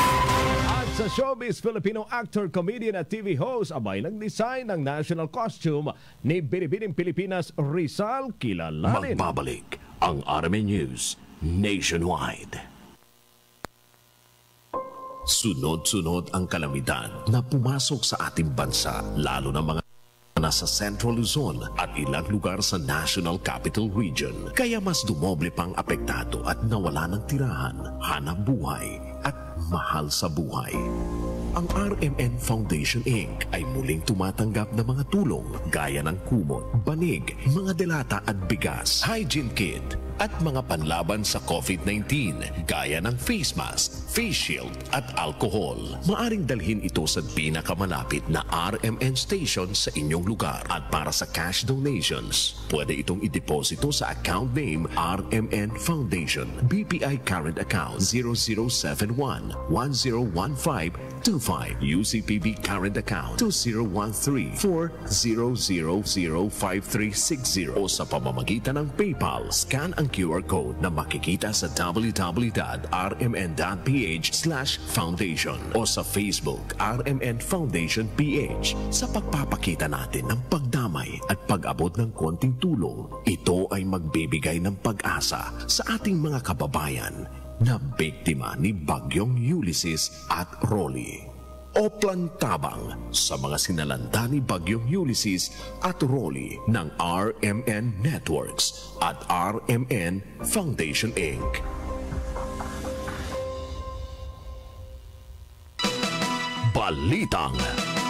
At sa showbiz, Filipino actor, comedian at TV host, abay nag-design ng national costume ni Binibining Pilipinas Rizal Kilalanin. Magbabalik ang RMN News Nationwide. Sunod-sunod ang kalamidad na pumasok sa ating bansa, lalo na mga nasa Central Luzon at ilang lugar sa National Capital Region. Kaya mas dumoble pang apektado at nawala ng tirahan, hanap buhay at mahal sa buhay. Ang RMN Foundation Inc. ay muling tumatanggap ng mga tulong gaya ng kumot, banig, mga delata at bigas, hygiene kit, at mga panlaban sa COVID-19 gaya ng face mask, face shield at alcohol. Maaring dalhin ito sa pinakamalapit na RMN station sa inyong lugar. At para sa cash donations, pwede itong ideposito sa account name RMN Foundation, BPI Current Account 0071-101525, UCPB Current Account 2013-40005360 o sa pamamagitan ng PayPal. Scan ang QR code na makikita sa www.rmn.ph/foundation o sa Facebook RMN Foundation PH. Sa pagpapakita natin ng pagdamay at pag-abot ng konting tulong, ito ay magbibigay ng pag-asa sa ating mga kababayan na biktima ni Bagyong Ulysses at Rolly. o plantabang sa mga sinalanta ni Bagyong Ulysses at Rolly ng RMN Networks at RMN Foundation Inc. Balitang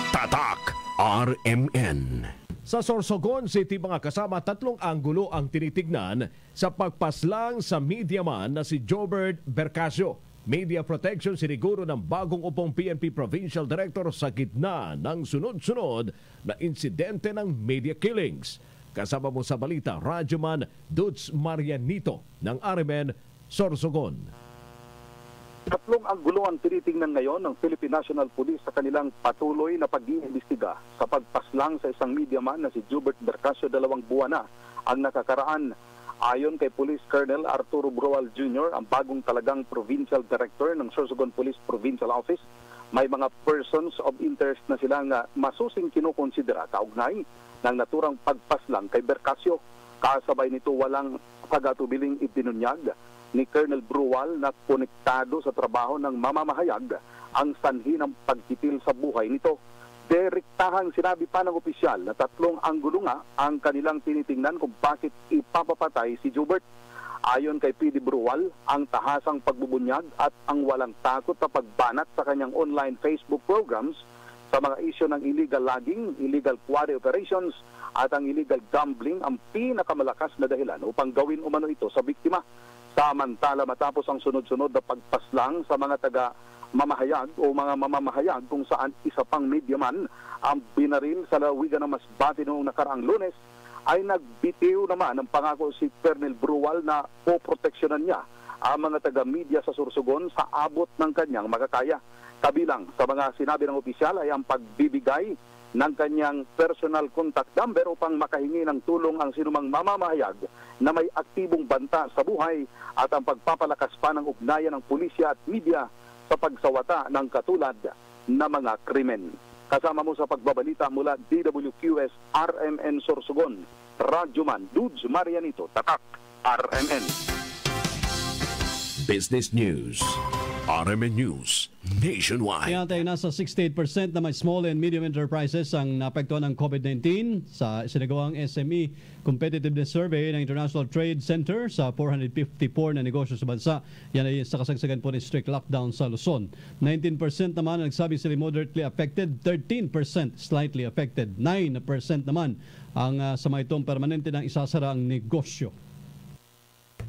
Tatak RMN. Sa Sorsogon City mga kasama, 3 anggulo ang tinitignan sa pagpaslang sa media man na si Jobert Bercasio. Media protection siniguro ng bagong upong PNP Provincial Director sa gitna ng sunod-sunod na insidente ng media killings. Kasama mo sa balita, Radyoman Dudes Marianito ng RMN Sorsogon. 3 anggulo ang tinitingnan ngayon ng Philippine National Police sa kanilang patuloy na pag-iimbestiga sa pagpaslang sa isang media man na si Jobert Bercasio. 2 buwan na ang nakakaraan. Ayon kay Police Colonel Arturo Brual Jr., ang bagong talagang Provincial Director ng Sorsogon Police Provincial Office, may mga persons of interest na silang masusing kinukonsidera kaugnay ng naturang pagpaslang kay Bercasio. Kasabay nito walang pagatubiling ibinunyag ni Colonel Brual na konektado sa trabaho ng mamamahayag ang sanhi ng pagtitil sa buhay nito. Direktahang sinabi pa ng opisyal na 3 anggulo nga ang kanilang tinitingnan kung bakit ipapapatay si Jobert. Ayon kay PD Brual, ang tahasang pagbubunyag at ang walang takot na pagbanat sa kanyang online Facebook programs sa mga isyo ng illegal logging, illegal quarry operations at ang illegal gambling ang pinakamalakas na dahilan upang gawin umano ito sa biktima. Samantala matapos ang sunod-sunod na pagpaslang sa mga taga-mamahayag o mga mamamahayag kung saan isa pang mediaman ang binaril sa lalawigan ng Masbate noong nakaraang Lunes, ay nagbitiw naman ang pangako si Colonel Brual na poproteksyonan niya ang mga taga-media sa Sorsogon sa abot ng kanyang makakaya. Kabilang sa mga sinabi ng opisyal ay ang pagbibigay ng kanyang personal contact number upang makahingi ng tulong ang sinumang mamamahayag na may aktibong banta sa buhay at ang pagpapalakas pa ng ugnayan ng pulisya at media sa pagsawata ng katulad na mga krimen. Kasama mo sa pagbabalita mula DWQS RMN Sorsogon, Radyoman Dudes Marianito, Tatak RMN. Business News, RMN News Nationwide. Kaya tayo nasa 68% na may small and medium enterprises ang naapektuhan ng COVID-19 sa sinagawang SME Competitiveness Survey ng International Trade Center sa 454 na negosyo sa bansa. Yan ay sa kasagsagan po ng strict lockdown sa Luzon. 19% naman ang nagsabi sila moderately affected, 13% slightly affected, 9% naman ang sa mga itong permanente ng isasara ang negosyo.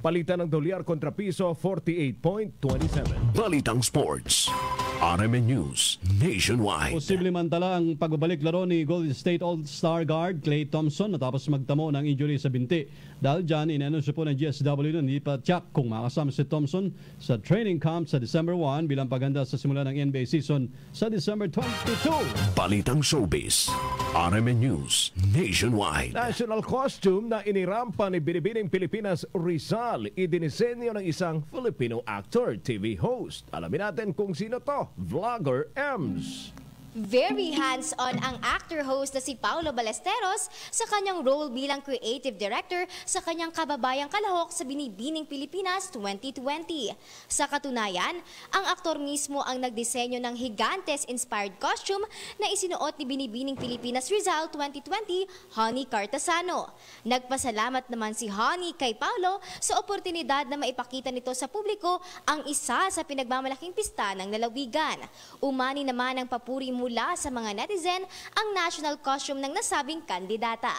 Palitan ng dolyar kontra piso, 48.27. Balitang Sports, RMN News Nationwide. Posible mantala ang pagbabalik laro ni Golden State All-Star guard Klay Thompson matapos magtamo ng injury sa binti. Dahil dyan, inanunsyo po ng GSW na hindi pa tiyak kung makasama si Thompson sa training camp sa December 1 bilang paghanda sa simula ng NBA season sa December 22. Balitang Showbiz, RMN News Nationwide. National costume na inirampa ni Binibining Pilipinas Rizal, idinisenyo ng isang Filipino actor, TV host. Alamin natin kung sino to, Vlogger Ems. Very hands-on ang actor-host na si Paulo Ballesteros sa kanyang role bilang creative director sa kanyang kababayang kalahok sa Binibining Pilipinas 2020. Sa katunayan, ang aktor mismo ang nagdisenyo ng Higantes-inspired costume na isinuot ni Binibining Pilipinas Rizal 2020, Honey Cartasano. Nagpasalamat naman si Honey kay Paulo sa oportunidad na maipakita nito sa publiko ang isa sa pinagmamalaking pista ng lalawigan. Umani naman ang papuri mula sa mga netizen ang national costume ng nasabing kandidata.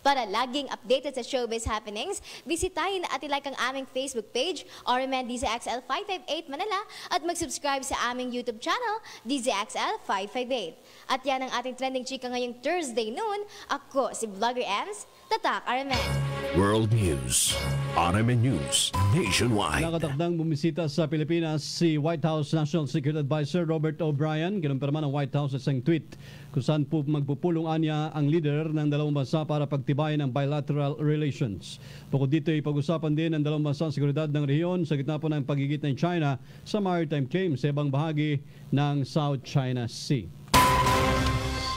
Para laging updated sa showbiz happenings, bisitahin at ilike ang aming Facebook page, RMN DZXL 558 Manila, at mag-subscribe sa aming YouTube channel, DZXL 558. At yan ang ating trending chika ngayong Thursday noon. Ako si Vlogger Ems, Tatak RMN. World News, RMN News Nationwide. Nakatakdang bumisita sa Pilipinas si White House National Security Advisor Robert O'Brien. Kinumpirma ng White House sa isang tweet kung saan po magpupulong anya ang leader ng dalawang bansa para pagtibayin ang bilateral relations. Bukod dito, ipag-usapan din ng dalawang bansa ang seguridad ng rehiyon sa gitna po ng pagigit ng China sa maritime claims sa ibang bahagi ng South China Sea.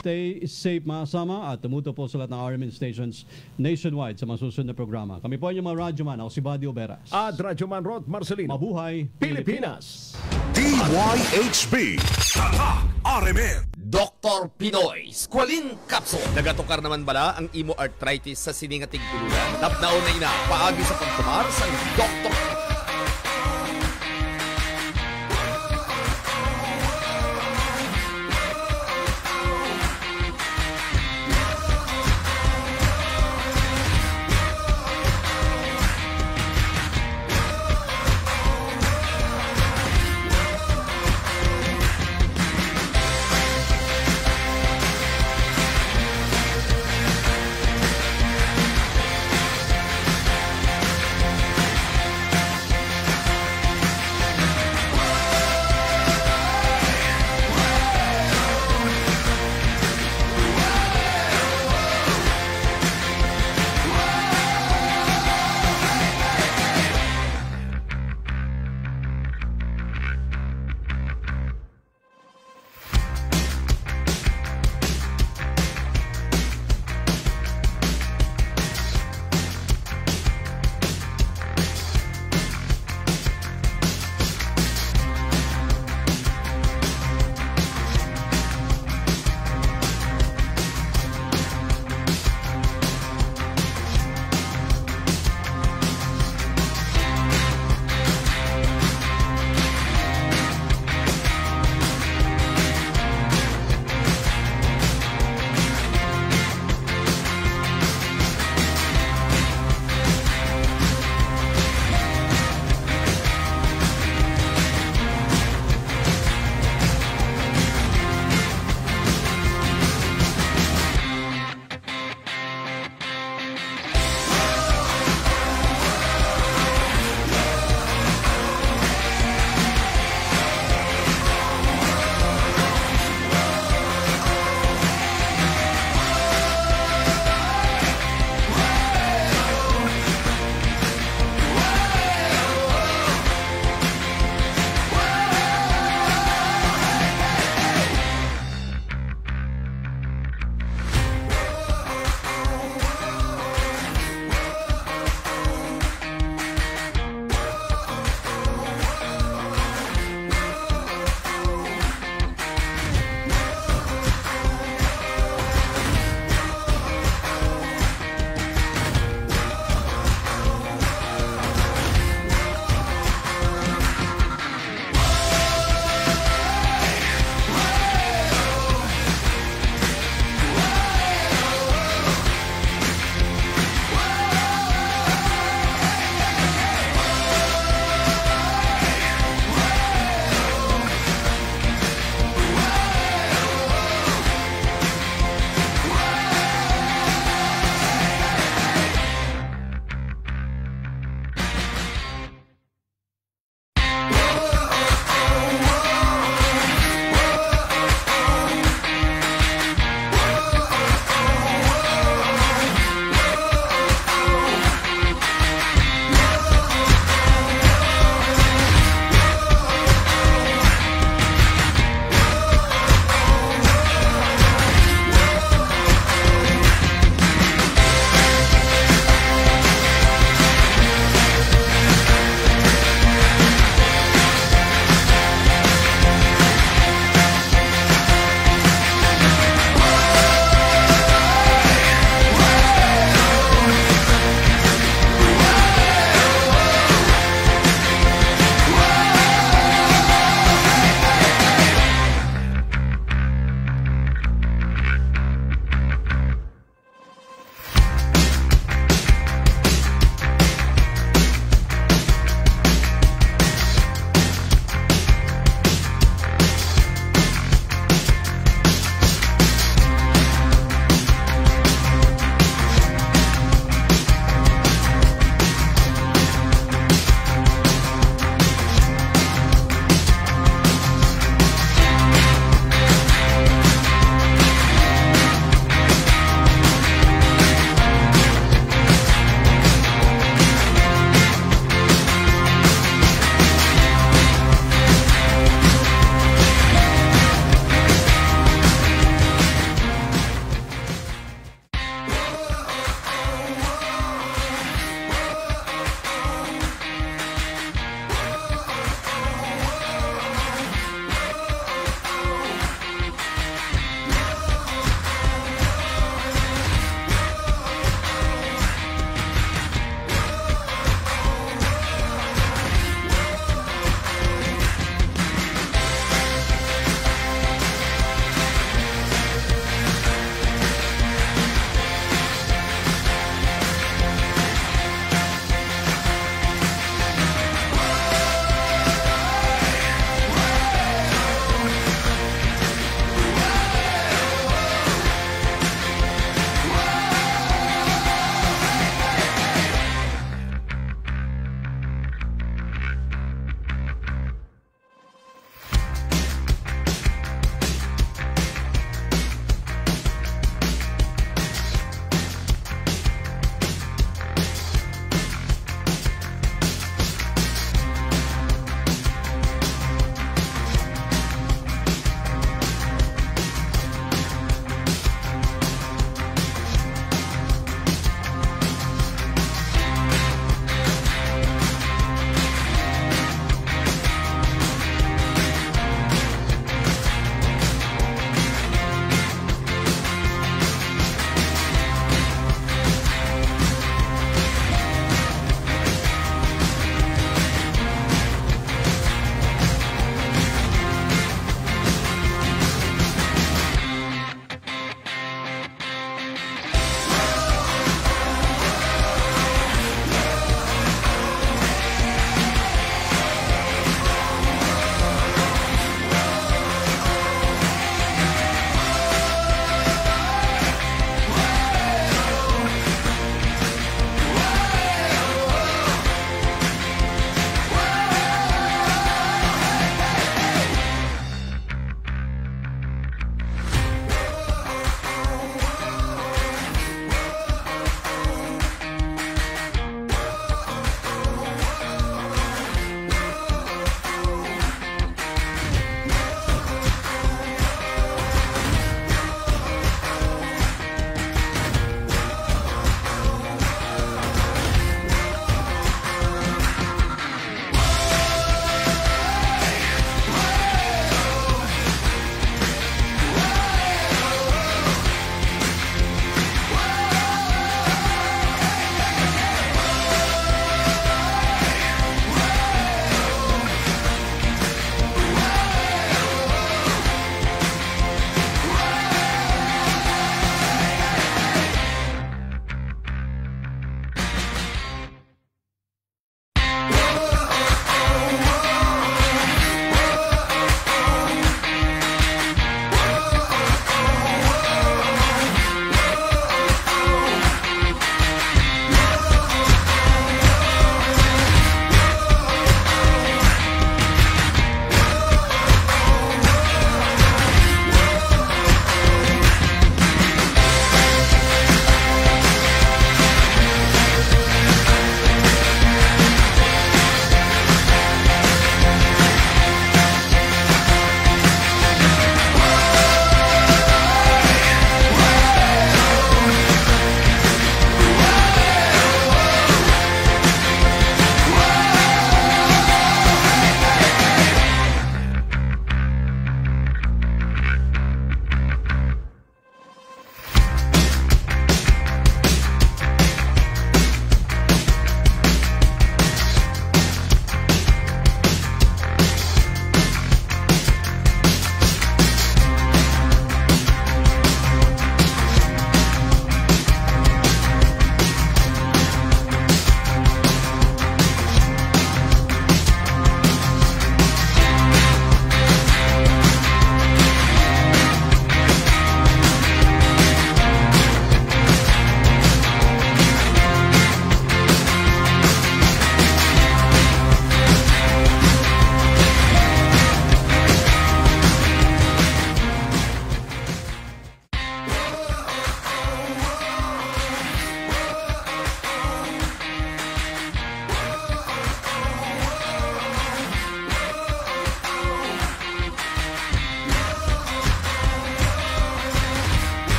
Stay safe mga kasama at tumuto po sa lahat ng RMN stations nationwide sa mga susunod na programa. Kami po ang mga radyoman. Ako si Buddy Oberas. At Radyoman Rod Marcelino. Mabuhay Pilipinas! DYHB Tatak RMN Dr. Pinoy Squalene Capsule. Nagatukar naman bala ang imo arthritis sa siningating tulugan. Tapnaon na ina, paagi sa pagtumar sa Dr.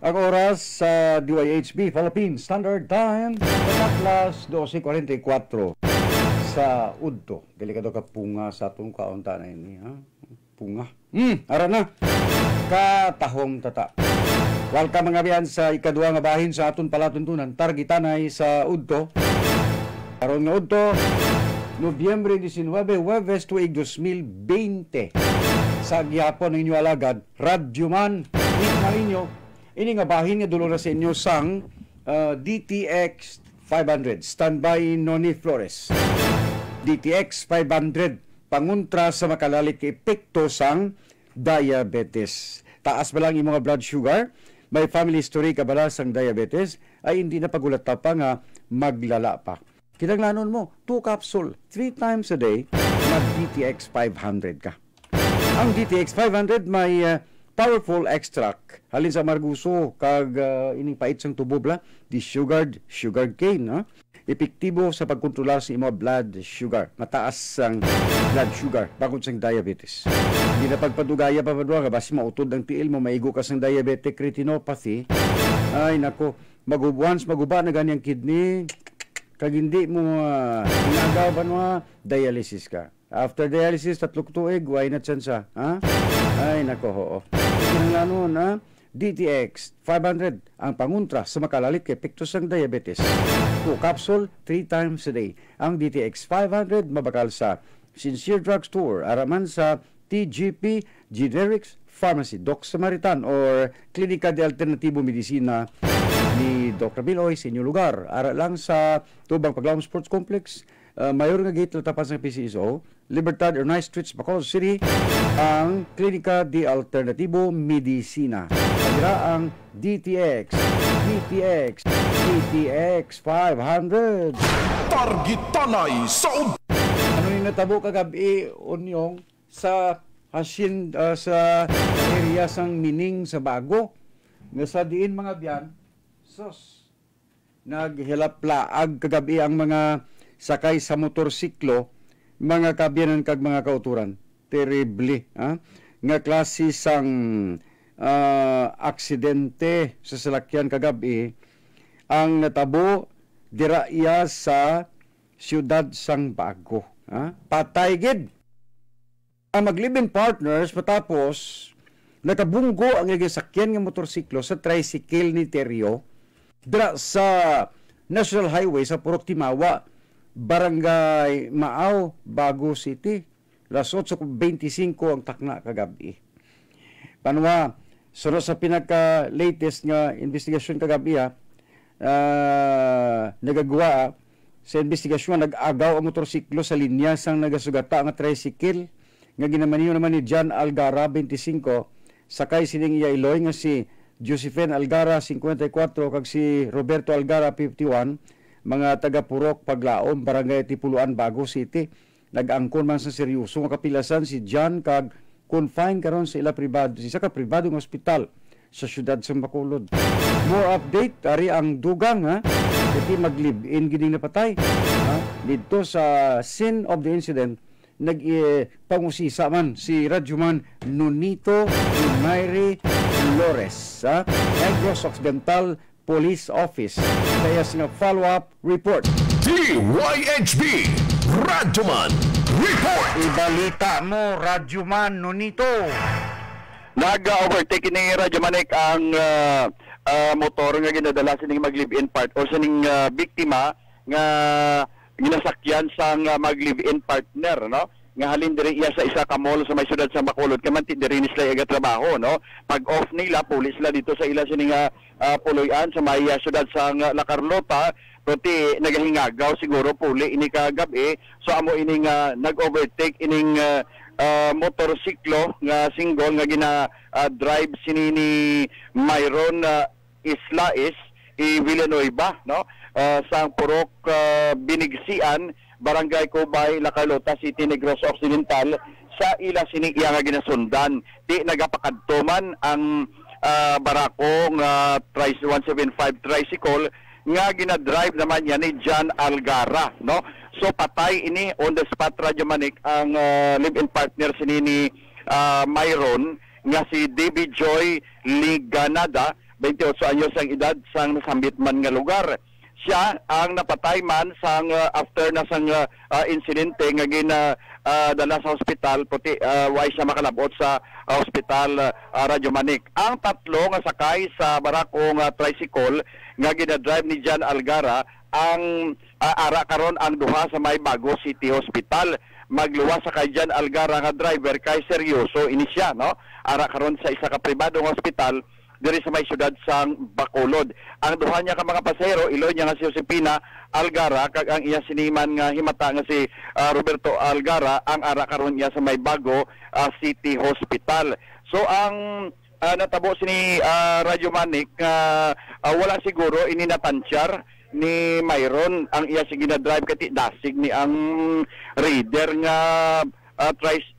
Ang oras sa DYHB Philippine Standard Time, Alas 12:44 sa Udto. Delikado ka punga sa atong kaunta na ini, ha? Punga. Ara na. Katahong tata. Welcome mga biyan sa ikaduha nga bahin sa aton palatuntunan. Targitanay sa Udto. Karon nga Udto, Nobyembre 19, Huwebes tuig 2020. Sa gihapon ng inyo alagad, Radyoman Nick Marinyo. Ini nga bahin nga dulo na sa inyo sang DTX 500. Standby Noni Flores. DTX 500. Panguntra sa makalalit ka epekto sang diabetes. Taas ba lang yung mga blood sugar? May family history ka ba sang diabetes? Ay hindi na pagulat pa nga maglala pa. Kinaglanon mo, 2 capsule, 3 times a day, mag-DTX 500 ka. Ang DTX 500 may powerful extract. Halin sa marguso, kag ining pait sang tubo bla, desugared sugar cane. Ha? Epektibo sa pagkontrolar sa imo blood sugar. Mataas ang blood sugar, bakod sang diabetes. Hindi na pagpadugaya pa nga, basi mautod ang tiil mo, maigo ka sang diabetic retinopathy. Ay nako, once maguba na ganyang kidney, kag hindi mo hinagaw ba mga dialysis ka. After dialysis, 3 tuig, why not chansa? Ha? Ay, nako, oo. Kinanglanon, ha? DTX 500, ang panguntra sa makalalit kay epekto sang diabetes. 2 capsule, 3 times a day. Ang DTX 500, mabakal sa Sincere Drugstore, araman sa TGP Generics Pharmacy, Doc Samaritan, or Klinika de Alternatibo Medicina ni Dr. Biloy sa inyong lugar. Ara lang sa Tubang Paglaom Sports Complex, mayor nga gate latapan sa PCSO, Libertad Ernai Street, Bacolod City, ang Klinika de Alternatibo Medicina. Pagira ang DTX 500. Targitanay sa Ano yung natabo kagabi, Onyong, sa sa area sang Mining sa Bago, nga sa diin mga biyan, sos, naghilap-laag kagabi ang mga sakay sa motorsiklo, mga kabyanan kag mga kauturan. Terrible. Ha? Nga klase sang aksidente sa salakyan kagabi, ang natabo diraya sa siyudad sang Bago. Ha? Patay gid ang mag-live-in partners matapos nakabunggo ang sakyan ng motorsiklo sa tricycle ni Terio dira sa National Highway sa Purok Timawa, Barangay Maaw, Bago City. Alas 8:25 ang takna kagabi. Panwa, sunod sa pinaka-latest nga investigasyon kagabi, nagagawa sa investigasyon, nag-agaw ang motorsiklo sa linya sang nagasugata nga tricycle nga ginamaniyo naman ni John Algara, 25, sakay sining iya Iloy nga si Josephine Algara, 54, kag si Roberto Algara, 51, mga taga-Purok, Paglaom, Barangay Tipuluan, Bago City. Nag-angkon man sa seryoso nga kapilasan si John kag confine karon sa ila pribado, sa pribadong ospital sa siyudad sa Bacolod. More update, ari ang dugang, ha? Iti mag-live-in gining napatay. Dito sa scene of the incident, nag-pangusisa man si Radyoman Nonito Mayri Flores, Negros Occidental Police Office. Kaya sina follow-up report. DYHB Radyoman Report. Ibalita mo, Radyoman Nonito. Nag-overtake ni Radyomanek ang motor nga ginadala sining mag-live-in part o sining biktima nga ginasakyan sang mag-live-in partner, no? Nga halin diri iya sa isa ka mall sa may syudad sa Bacolod, kamanti diri ni sila iga trabaho, no? Pag off nila, pulis sila dito sa ila sining puloy-an sa may syudad sa La Carlota, pati nagahingagaw siguro puli ini kagabi, so amo ining nag-overtake ining motorsiklo nga single nga gina-drive sini ni Myron Islais Villanueva, no? Sa Purok Binigsian, Barangay Cubay, La Carlota City, Negros Occidental, sa ila sining iya nga ginasundan. Di nagapakadtuman ang barakong 175 tricycle nga ginadrive naman yan ni John Algara, no? So patay ini on the spot, Radyomanik, ang live-in partner sini ni Myron nga si David Joy Liganada, 28 anyos ang edad sang nasambit man nga lugar. Siya ang napatay man sang after na sang insidente nga dala sa hospital puti why siya makalabot sa hospital Radyo Manik. Ang tatlo nga sakay sa barakong tricycle nga ginadrive ni Jan Algara ang ara karon ang duha sa May Bago City Hospital. Magluwas sa kay Jan Algara nga driver kay seryoso ini siya, no? Ara karon sa isa ka pribadong hospital diri sa may syudad sang Bacolod. Ang duha niya ka mga pasahero ilo niya nga si Josepina Algara kag ang iya siniman nga himata nga si Roberto Algara ang ara karon niya sa May Bago City Hospital. So ang natabo sini Radyo Manik wala siguro ini natansyar ni Myron ang iya sige na drive kati dasig ni ang rider nga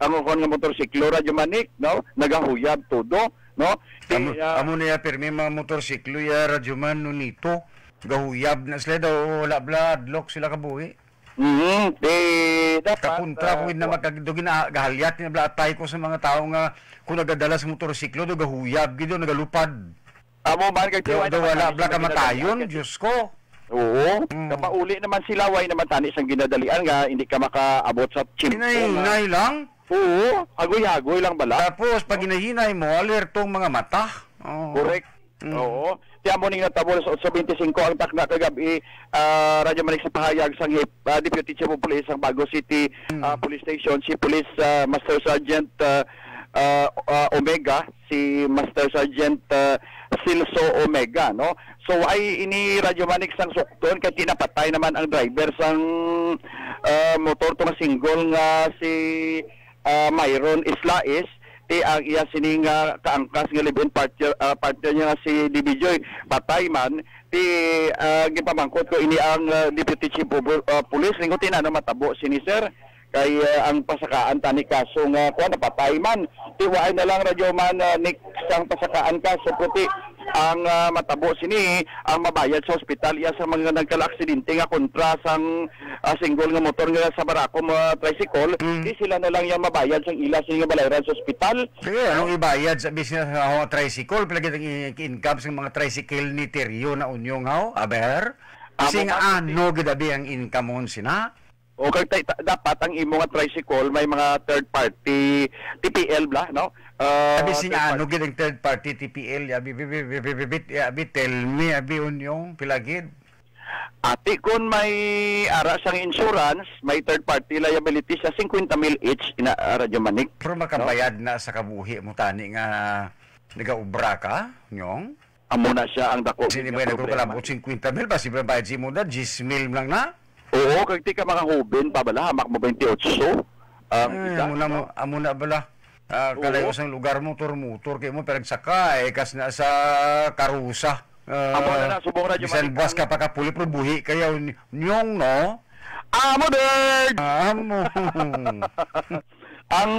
ang nga motorsiklo Radyo Manik, no? Nagahuyab todo, no? Amo na permi mga motorsiklo ya Radyo Man nito gahuyab na sila daw wala bloodlock sila kabuhi. Dapat kapuntra ko na magkagdugin na gahalyat na blatay ko sa mga tao nga kung nagadala sa motorsiklo do gahuyab gido nagalupad. Amo man kag wala bla ka matayon, Diyos ko. Oo, kapauli naman sila way naman tani sang ginadalian nga hindi ka makaabot sa chimpo. Hinay lang? Oo, agoy-agoy lang bala. Tapos pag hinahinay mo, alertong mga mata. Correct. Oo. Tiyan mo ning natabo sa 8:25 ang takna kagabi Radyo Manik sa pahayag sang Deputy Chief of Police ang Bago City Police Station si Police Master Sergeant Omega, si Master Sergeant Silso Omega, no? So ay ini Radyo Manik sang sukton kay tinapatay naman ang driver sang motor to nga single nga si Myron Islais ti ang iya sining kaangkas nga live-in partner niya nga si DB Joy patay man ti gipamangkot ko ini ang Deputy Chief of Police ning tinano matabo sini sir kay ang pasakaan tani kaso nga kuan napatay man ti waay na lang Radyo Man Nick sang pasakaan kaso puti ang matabo sini ang mabayad sa ospital iya sa mga nagkala-aksidente nga kontra sang single nga motor nga sa Barakom tricycle di sila na lang yung mabayad sang ila sini nga balayran sa ospital. Sige, anong ibayad sa business nga tricycle pila gid ang income sa mga tricycle ni Terio na unyong haw aber kasi nga ano gid abi ang income mon sina. O kay dapat ang imo nga tricycle may mga third party TPL bla, no? Abi singa ano gid ang third party TPL abi tell me abi unyong pilagid. Ati kun may ara sang insurance, may third party liability sa 50 mil each ina Radyo Manik. Pero makabayad na sa kabuhi mo tani nga nagaubra ka nyong. Amo na siya ang dako. Sini ba nagkukalabot 50 mil ba si bayad si mo da 10 mil lang na? Oo, kag ti ka makahuben pa bala, hamak mo 28. Amo na bala. Kalayo sang lugar mo, motor kay mo perag sakay kas na sa karusa. Amo na subong Radyo Manik. Bisan buwas ka pa kapuli pero buhi kayo nyong no. Amo din. Amo. Ang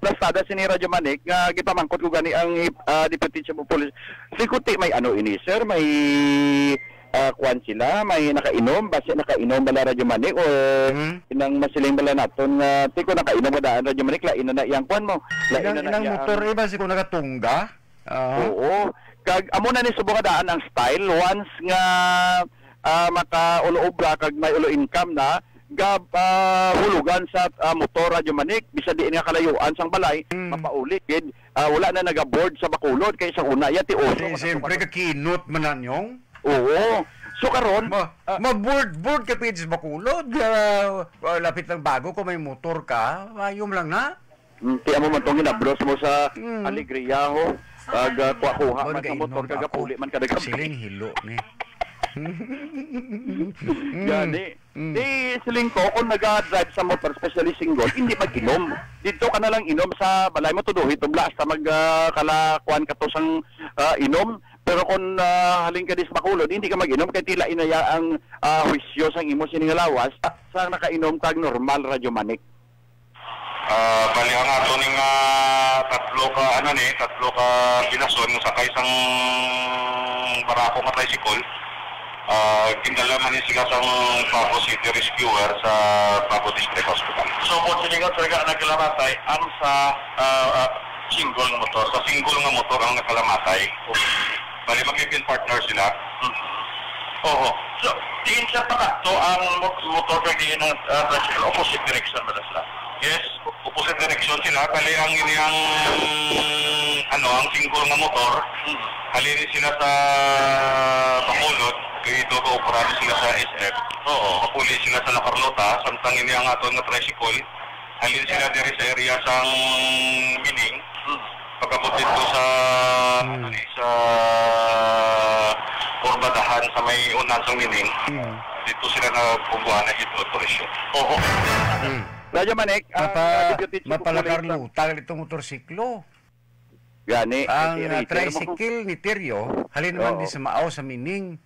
plastada sini Radyo Manik nga gipamangkot ko gani ang Deputy Chief of Police. Sikuti may ano ini sir, may kuan sila, may nakainom, basta nakainom bala Radyo Manik o inang masiling bala naton nga tiko nakainom ba daan Radyo Manik lain na iyang kuan mo. Lain na iyang motor iba si ko nakatungga. Oo. Kag amo na ni subong daan ang style once nga makaulo-obra kag may ulo income na hulugan sa motor Radyo Manik bisa diin nga kalayuan sang balay mapauli kid wala na nagaboard sa Bacolod kay sa una ya ti oso. Siyempre ka kinot man nyong. Oo. So karon, board ka pwede sa Bacolod. Lapit lang bago kung may motor ka, ayom lang na. Kaya mo man itong ginabros mo sa Alegria ho. Kuha man sa motor, kagapuli man kadagapuli. Siling hilo ni. Gani. Di siling ko, kung nag-drive sa motor, especially single, hindi mag-inom. Dito ka na lang inom sa balay mo, tuduhi, tubla, hasta magkalakuan ka to sang inom. Pero kung haling ka di sa Bacolod, hindi ka mag-inom kaya tila inaya ang wisyo sang imo siningalawas sa nakainom kag normal Radyo Manik. Bali ang ato ning tatlo ka ginason sa kaisang barako nga tricycle. Kindala man ni sila sang Bago City Rescuer sa Bago District Hospital. So mo sinigang talaga nagkalamatay ang sa single nga motor ang nakalamatay. Bali, magiging partner sila. Oo. So, tingin sa pakato ang motor kagaya ng tricycle, opposite direction ba sila? Yes, opposite direction sila. Bali, ang iniyang, ang single na motor, halinin sila sa Bacolod, kaya operado sila sa SF. Oo. Mapuli sila sa La Carlota, samtang iniyang ato na tricycle, halin sila diri sa area sang Mining. Pagkabot dito sa Urbadahan sa may unan sang Mining. Dito sila nagpungguan na ito operasyon. Oo. Radyo Manik, mapalakarlutan itong motorsiklo. Gani. Ang tricycle ni Teryo, halin naman di sa Maaw sa Mining.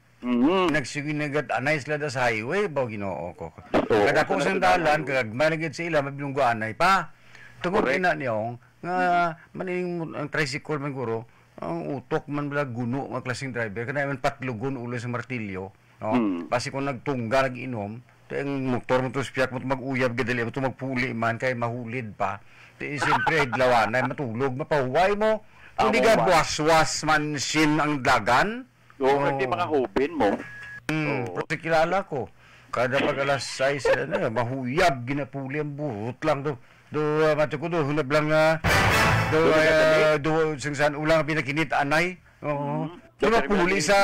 Nagsiginagad anay sila sa highway, baw Ginoo ko. Kada ko sang dalan, kag malagid sa ila, mabilunggo anay pa. Tungod ina niyong, nga maning ang tricycle man guro, ang utok man bala guno, mga klaseng driver, kana man patlugon ulo sa martilyo. No? Basi kung nagtungga, nag-inom, ang motor mo to spiyak mo mag-uyab, gadali mo to magpuli man, kay mahulid pa. Siyempre, idlawanay, matulog, mapahuway mo. Kung di ka waswas man sin ang dagan, hindi mga hubin mo. Pero kilala ko. Kada pag alas 6 na, mahuyab, ginapuli ang buhot lang do. Mati ko do, hunab lang saan ulang pinakinit anay. Mapuli sa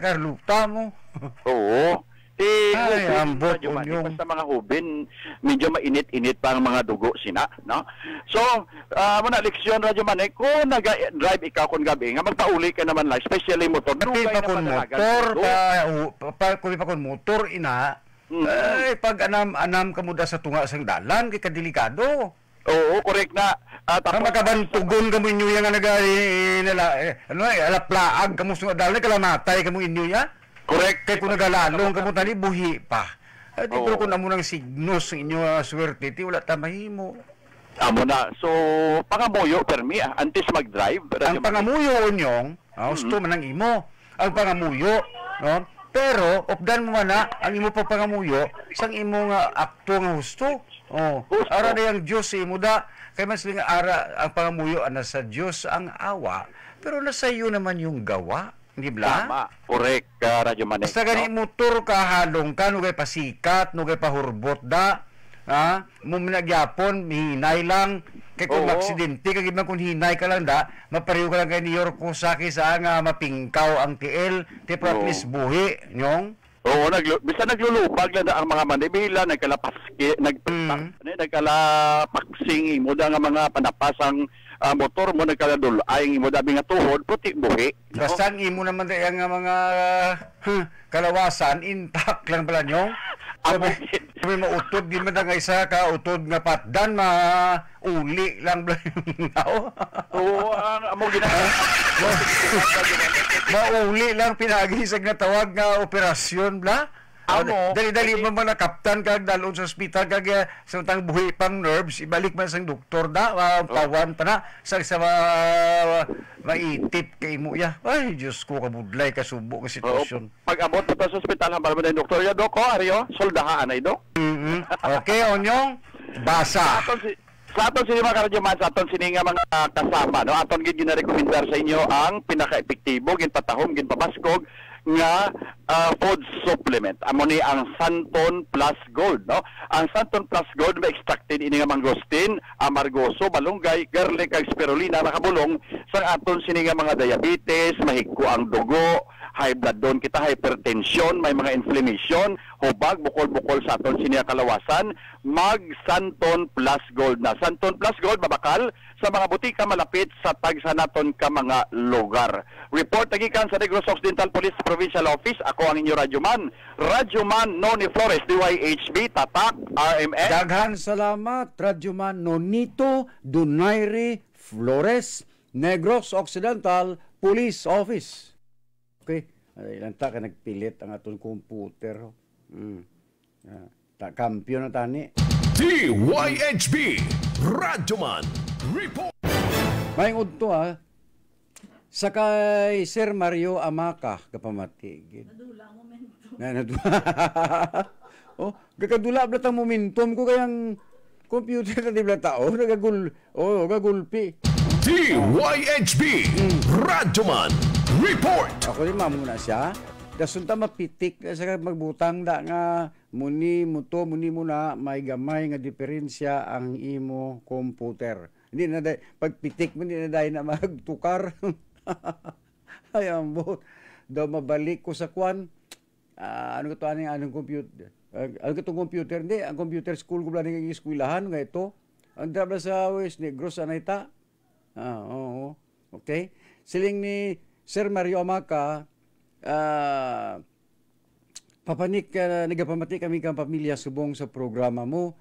karluta mo. Oo. Ay, ambot unyong. Basta mga hubin, medyo mainit-init pa ang mga dugo sina, no? So, muna leksyon, Radyo Manik, kung nag-drive ikaw kung gabi, nga magpauli ka naman lang, especially motor. Kung pa kon motor, ina, ay, pag anam ka muda sa tunga sang dalan, kay kadelikado. Oo, correct na. Tapos makabantugon ka mo inyo yan nga alaplaag ka mo sa dalan, kalamatay ka mo inyo yan. Correct. Kaya kung nagalalong ka mo tali, buhi pa. Di ko kung amo ng signos ng inyo swerte, wala tamahimo. Amo na. So, pangamuyo, permi, antes mag-drive. Ang pangamuyo unyong, gusto man ang imo. Ang pangamuyo, no? Pero, opdan mo man na, ang imo pa pangamuyo, sang imo nga akto nga husto. Ara na yung Diyos sa imo da. Kaya mas nga ara, ang pangamuyo, nasa Diyos ang awa. Pero nasa iyo naman yung gawa. Hindi ba? Tama. Correct, Radyo Manik. Basta gani motor ka, halong ka, nugay pasikat, nugay pahurbot da. Muminagyapon, hinay lang. Kaya kung aksidente, kagid man kung hinay ka lang da, mapariho ka lang kay New York kung sa nga mapingkaw ang TL, tipo at least buhi, nyong. Oo, bisa naglulupag lang ang mga manibila, nagkalapaksing mo da nga mga panapasang motor mo nagkaladul-ay mo dabi nga tuhod, puti buhi. Basta ang imo naman dahil nga mga kalawasan, intact lang pala nyo. Sabi mautod, di man nga isa ka, utod nga patdan, uli lang pala yung tao. Oo, amo ginagawa. Mauli lang pinagisag na tawag nga operasyon, bla? Dali-dali mo man na kaptan kag dalon sa ospital kag samtang buhi pang nerves ibalik man sang doktor da tawan pa na sa maitip kay mo ya. Ay Diyos ko, kabudlay kasubo nga sitwasyon. Pag abot pa sa ospital hambal mo na doktor ya doko Aryo soldahaan ay do. Okay, onyong basa. Sa aton sini mga karadyoman, sa aton sini nga mga kasama, no? Aton gid gina-recommendar sa inyo ang pinaka-epektibo, ginpatahom, ginpabaskog nga food supplement. Amo ni ang Santon Plus Gold, no? Ang Santon Plus Gold may extracted ini nga mangosteen, amargoso, malunggay, garlic ag spirulina nakabulong sa aton sini nga mga diabetes, mahigko ang dugo, high blood doon kita, hypertension, may mga inflammation, hubag, bukol-bukol sa aton sini nga kalawasan, mag Santon Plus Gold na. Santon Plus Gold mabakal sa mga butika malapit sa tagsanaton ka mga lugar. Report tagikan sa Negros Occidental Police Provincial Office. Ako ang inyo Radyoman Noni Flores, DYHB, Tatak, RMN. Daghan salamat, Radyoman Nonito Donaire Flores, Negros Occidental Police Office. Okay, ilang ta ka nagpilit ang atong computer. Kampiyon na tani. DYHB Radyoman Report. Mayong udto sa kay Sir Mario Amaca kapamatigid. Nadula momentum. Gakadula blatang momentum ko kayang computer na di blatao gagulpi. DYHB Radyoman Report! Ako rin mamuna siya. Dasunta mapitik sa magbutang da nga muni muna may gamay nga diferensya ang imo computer. Hindi na day pagpitik mo hindi na day na magtukar. Ay ambot. Daw mabalik ko sa kwan. Ano ko to anong computer? Ano ko tong computer hindi ang computer school ko bla ning eskwelahan nga ito. Ang drabla sa West Negros anayta. Oo. Okay. Siling ni Sir Mario Amaca papanik nagapamati kami kang pamilya subong sa programa mo.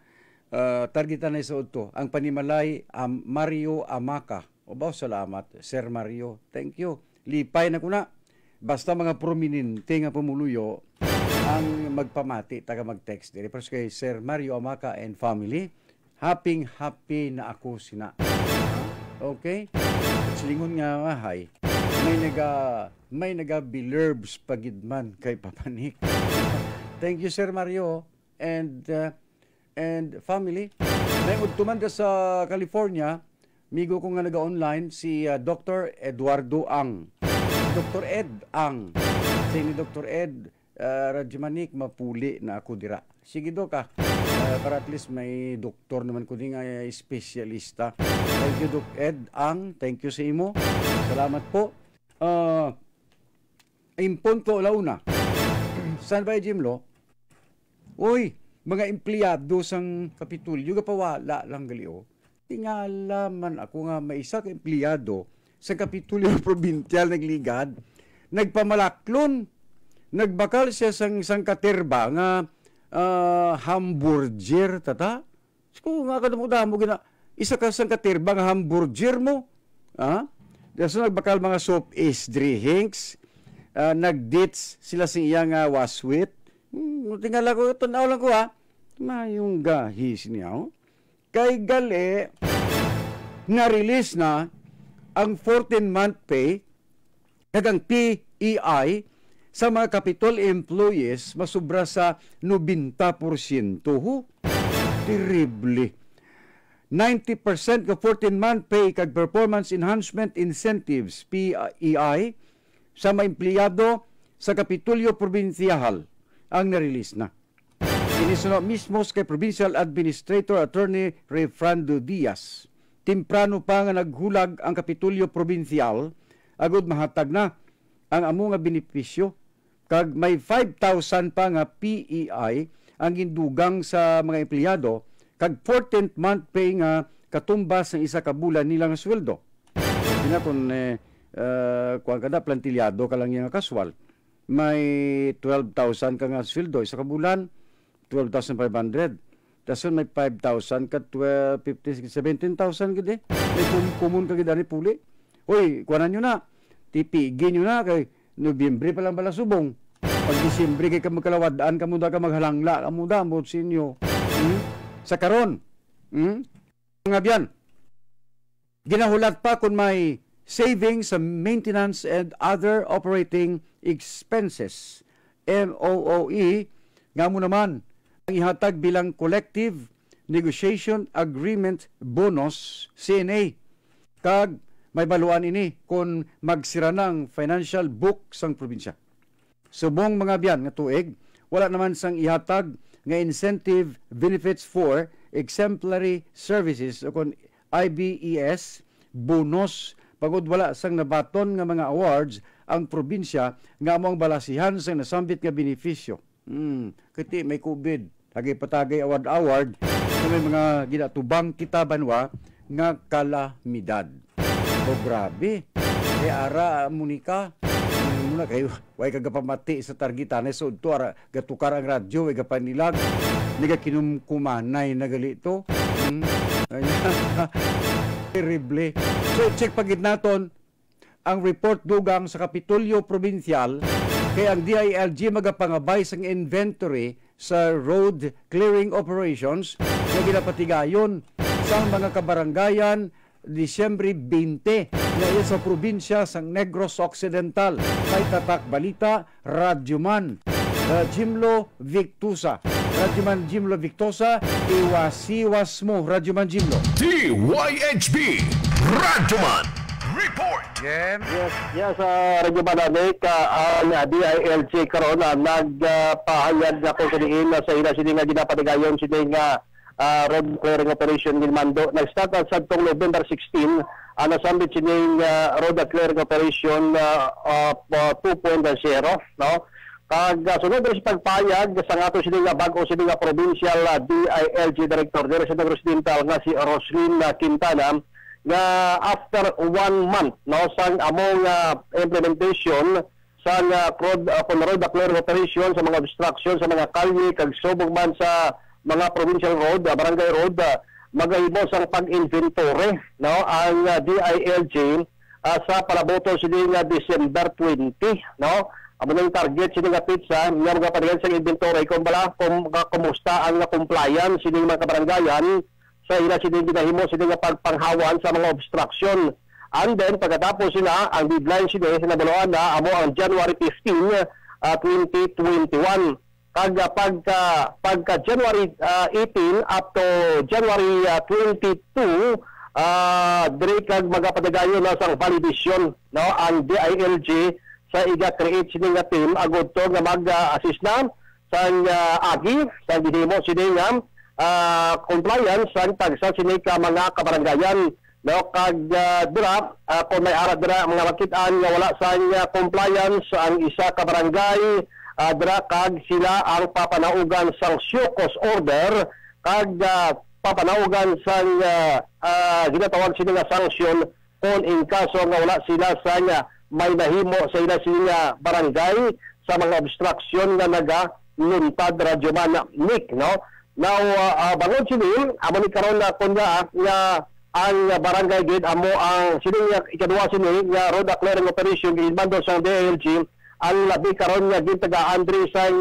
Targetan na sa to ang panimalay Mario Amaca. Obaw salamat Sir Mario. Thank you. Lipay na kuna. Basta mga prominente nga pumuluyo ang magpamati taga mag-text diri pero kay Sir Mario Amaca and family. Happy na ako sina. Okay? Silingon nga mahay. May naga-bilurbs pagidman kay Papanik. Thank you Sir Mario and family. May udtuman sa California, migo ko nga naga-online si Dr. Eduardo Ang. Dr. Ed Ang. Say ni Dr. Ed Radyomanik mapuli na ako dira. Sige do ka. Para at least may doktor naman ko din nga espesyalista. Thank you Dr. Ed Ang. Thank you sa imo. Salamat po. Impon ko launa. Saan ba Jimlo? Uy, mga empleyado sang Kapitulyo kapawala lang galio. Tingalaman ako nga may isa ka empleyado sa Kapitulyo Provincial nagligad, nagpamalaklon, nagbakal siya sang katerba nga hamburger tata. Kung nga kadamo-damo gina isa ka sang katerba nga hamburger mo. So nagbakal mga soap is drinks, nagdates sila sa iyang waswit. Tingala ko, tanaw lang ko mayong gahis niya. Kay gali, na-release na ang 14-month pay kagang PEI sa mga Capitol employees masubra sa 90%. Terrible. 90% ka 14-month pay kag performance enhancement incentives PEI sa mga empleyado sa Kapitulyo Provincial ang na-release na. Inisunod mismo kay Provincial Administrator Attorney Refrando Diaz. Timprano pa nga naghulag ang Kapitulyo Provincial agud mahatag na ang amo nga benepisyo kag may 5,000 pa nga PEI ang gindugang sa mga empleyado kag 14th month pay nga katumbas ng isa ka bulan nila nga sweldo. Kina kun kuan kada plantilyado ka lang yung kaswal. May 12,000 ka nga sweldo isa ka bulan, 12,500. Dason may 5,000 ka 12, 15, 17,000 gid. May kumun ka gid ani puli. Hoy, kuanan nyo na. Tipigin nyo na kay Nobyembre pa lang bala subong. Pag Disyembre kay ka magkalawadaan kamo da ka maghalangla kamo da mo sinyo. Sa karon. Nga biyan. Ginahulat pa kung may savings sa maintenance and other operating expenses. MOOE nga mo naman ang ihatag bilang collective negotiation agreement bonus CNA. Kag may baluan ini kung magsira ng financial book sang probinsya. Subong mga biyan nga tuig, wala naman sang ihatag nga incentive benefits for exemplary services o kung IBES bonus pagod wala sang nabaton nga mga awards ang probinsya nga among balasihan sang nasambit nga benepisyo. Kati may COVID, tagay patagay award may mga ginatubang kita banwa nga kalamidad. O grabe. Kaya ara Monica muna kayo way kagapamati sa targetan so to ara gatukar ang radyo way kapanilag niga kinumkumanay na galito. Terrible. So check pagid naton ang report dugang sa Kapitolyo Provincial kay ang DILG magapangabay sang inventory sa road clearing operations na ginapatigayon sa mga kabarangayan Disyembre 20 na sa probinsya sang Negros Occidental. May tatak balita, Radyoman Jimlo Victosa. Radyoman Jimlo Victosa, iwas-iwas mo, Radyoman Jimlo. DYHB Radyoman Report. Jem? Yes, Radyo Bananik, ang DILG karon nagpahayag na kung siniin sa ila sini nga ginapatigayon sini nga road clearing operation ni Mando. Nag-start sa November 16, nasambit sini road clearing operation 2.0, no? Kag sunod rin sa pagpayag sa nga ito sini nga bago sini nga provincial DILG director dire sa Presidential nga si Roslyn Quintana, nga after 1 month no sang among implementation sa road clearing operation sa mga obstruction sa mga kalye kag subong man sa mga provincial road, barangay road, magahimo sang pag-inventory no ang DILG sa palaboto sini nga December 20 no. Amo nang target sini nga pizza nga magapadagan sa inventory kung kumusta ang compliance sini mga kabarangayan sa ila sila ginahimo sila nga pagpanghawan sa mga obstruction. And then, pagkatapos sila, ang deadline sila sa nabaluan na amo ang January 15, 2021. Pagka January 18 up to January 22, dire kag magapadagayon na sang validation no ang DILG sa iga-create sila nga team agud to nga mag-assist na sa agi sa ginahimo sila nga compliance ang tagsa sinika mga kabarangayan no kag dira kung may ara dira mga makitaan nga wala sa compliance ang isa ka barangay dira kag sila ang papanaugan sang show-cause order kag papanaugan sang ginatawag sila nga sanction kung in kaso nga wala sila sa may nahimo sa ila barangay sa mga obstruction nga naga-luntad Radyo Bananik no. Now, bangod sini, amo ni karon na kunya nga ang barangay gate amo ang sini nga ikaduha sini nga road clearing operation ginbando sa DILG ang labi karon nga gintagaan diri sa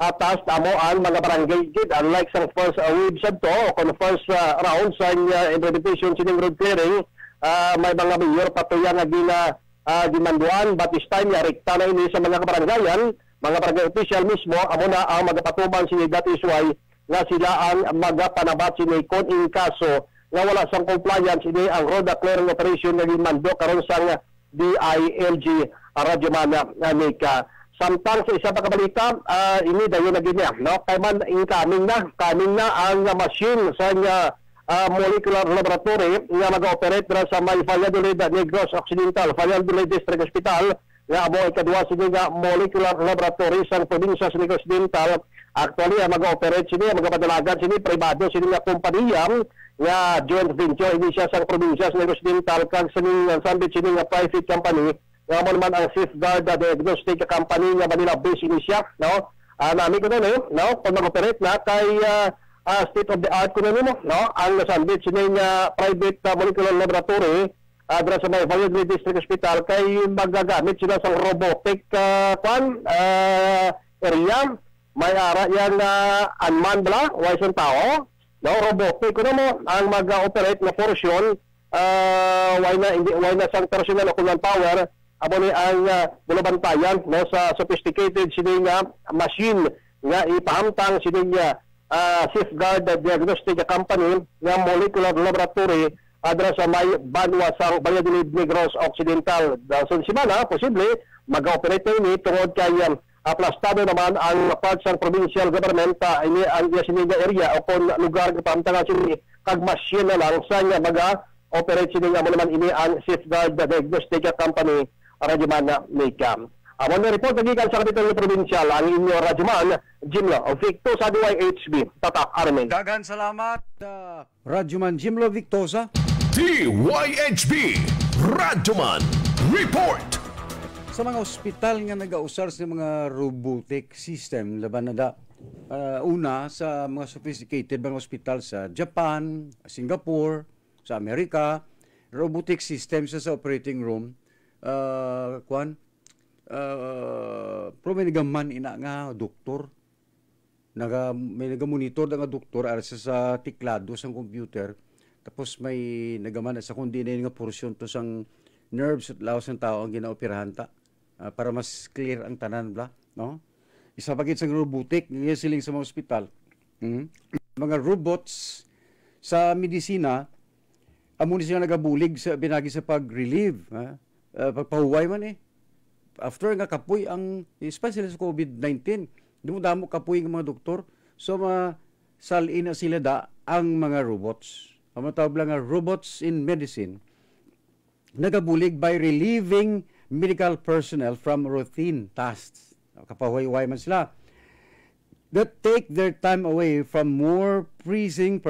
atas amo ang mga barangay gate unlike sa first wave sabto o kung first round sa implementation sini road clearing may mga mayor patuya nga gimanduan but this time nga rekta na ini sa mga kabarangayan mga barangay official mismo amo na ang magapatuman sini that is why nga sila ang magapanabat sini kung in kaso nga wala sang compliance ini ang road clearing operation nga gimando karon sang DILG Radyo Bananik. Samtang sa isa pa kabalita ini dayon na ginya no kay man incoming na ang machine sa molecular laboratory nga mag-operate sa may Valladolid Negros Occidental Valladolid District Hospital nga amo ikaduha sini nga molecular laboratory sa probinsya sa Negros Occidental. Actually, mag-operate sini, magapadalagan sini, privado sini nga kompanya nga joint venture ini siya sa probinsya sa Negros Occidental kag sambit sini nga private company nga mo naman ang Safeguard Diagnostic Company nga Manila base ini siya no. Nami ko na no kung mag-operate na kay state of the art ko na nimo no ang nasambit sini nga private molecular laboratory dira sa may Valladolid District Hospital kay magagamit sila sa robotic area. May ara yan unmanned bala, wise ang tao. No, robotic ko na mo ang mag-operate na portion. Why na sang personal o kulang power. Abo ni ang bulabantayan no, sa sophisticated sini nga machine nga ipahamtang sini nga Safeguard Diagnostic Company nga molecular laboratory adra sa may Banwa sa Valladolid Negros Occidental. So simana, posible mag-operate ini tungod kay aplastado naman ang parts ng provincial government ini ang siniga area o kung lugar ng pamantangan sini kag machine na lang sa nga maga-operate sini nga mo naman ini ang Safeguard Diagnostic Company Radyo Bananik. Amo na report nagikan sa Kapitolyo Provincial ang inyo Radyo Man Jimlo Victo sa DYHB Tatak Armin. Dagan salamat Radyo Man Jimlo Victosa. DYHB Radyo Man Report. Sa mga ospital nga nag-ausar sa mga robotic system laban na una sa mga sophisticated mga ospital sa Japan, Singapore, sa Amerika, robotic system sa operating room pero may nagaman ina nga doktor may nagamonitor nga doktor ara sa tiklado sa computer tapos may nagaman sa kundi na nga porsyon to sang nerves at lawas ng tao ang ginaoperahan ta. Para mas clear ang tanan bla no isa pagit sa robotic nga siling sa mga ospital mga robots sa medisina amo ni sila nagabulig sa binagi sa pag-relieve pagpahuway man after nga kapoy ang especially sa COVID-19 damo kapoy ng mga doktor so salin na sila ang mga robots ang matawag lang nga robots in medicine nagabulig by relieving medical personnel from routine tasks kapahuway man sila that take their time away from more pressing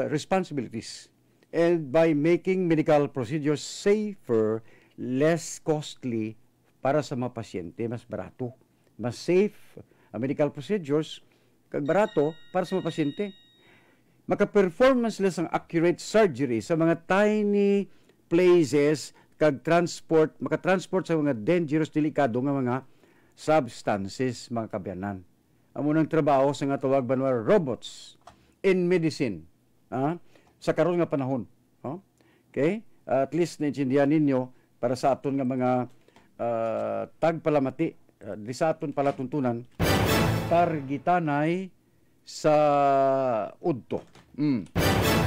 responsibilities and by making medical procedures safer, less costly para sa mga pasyente, mas barato. Mas safe ang medical procedures, kag barato para sa mga pasyente. Maka-perform sila ng accurate surgery sa mga tiny places kag maka-transport sa mga dangerous, delikado nga mga substances, mga kabyanan. Ang unang trabaho sa nga tawag banwa robots in medicine. Sa karon nga panahon. Okay? At least naintindihan ninyo para sa aton nga mga tagpalamati, di sa aton palatuntunan, targitanay sa udto.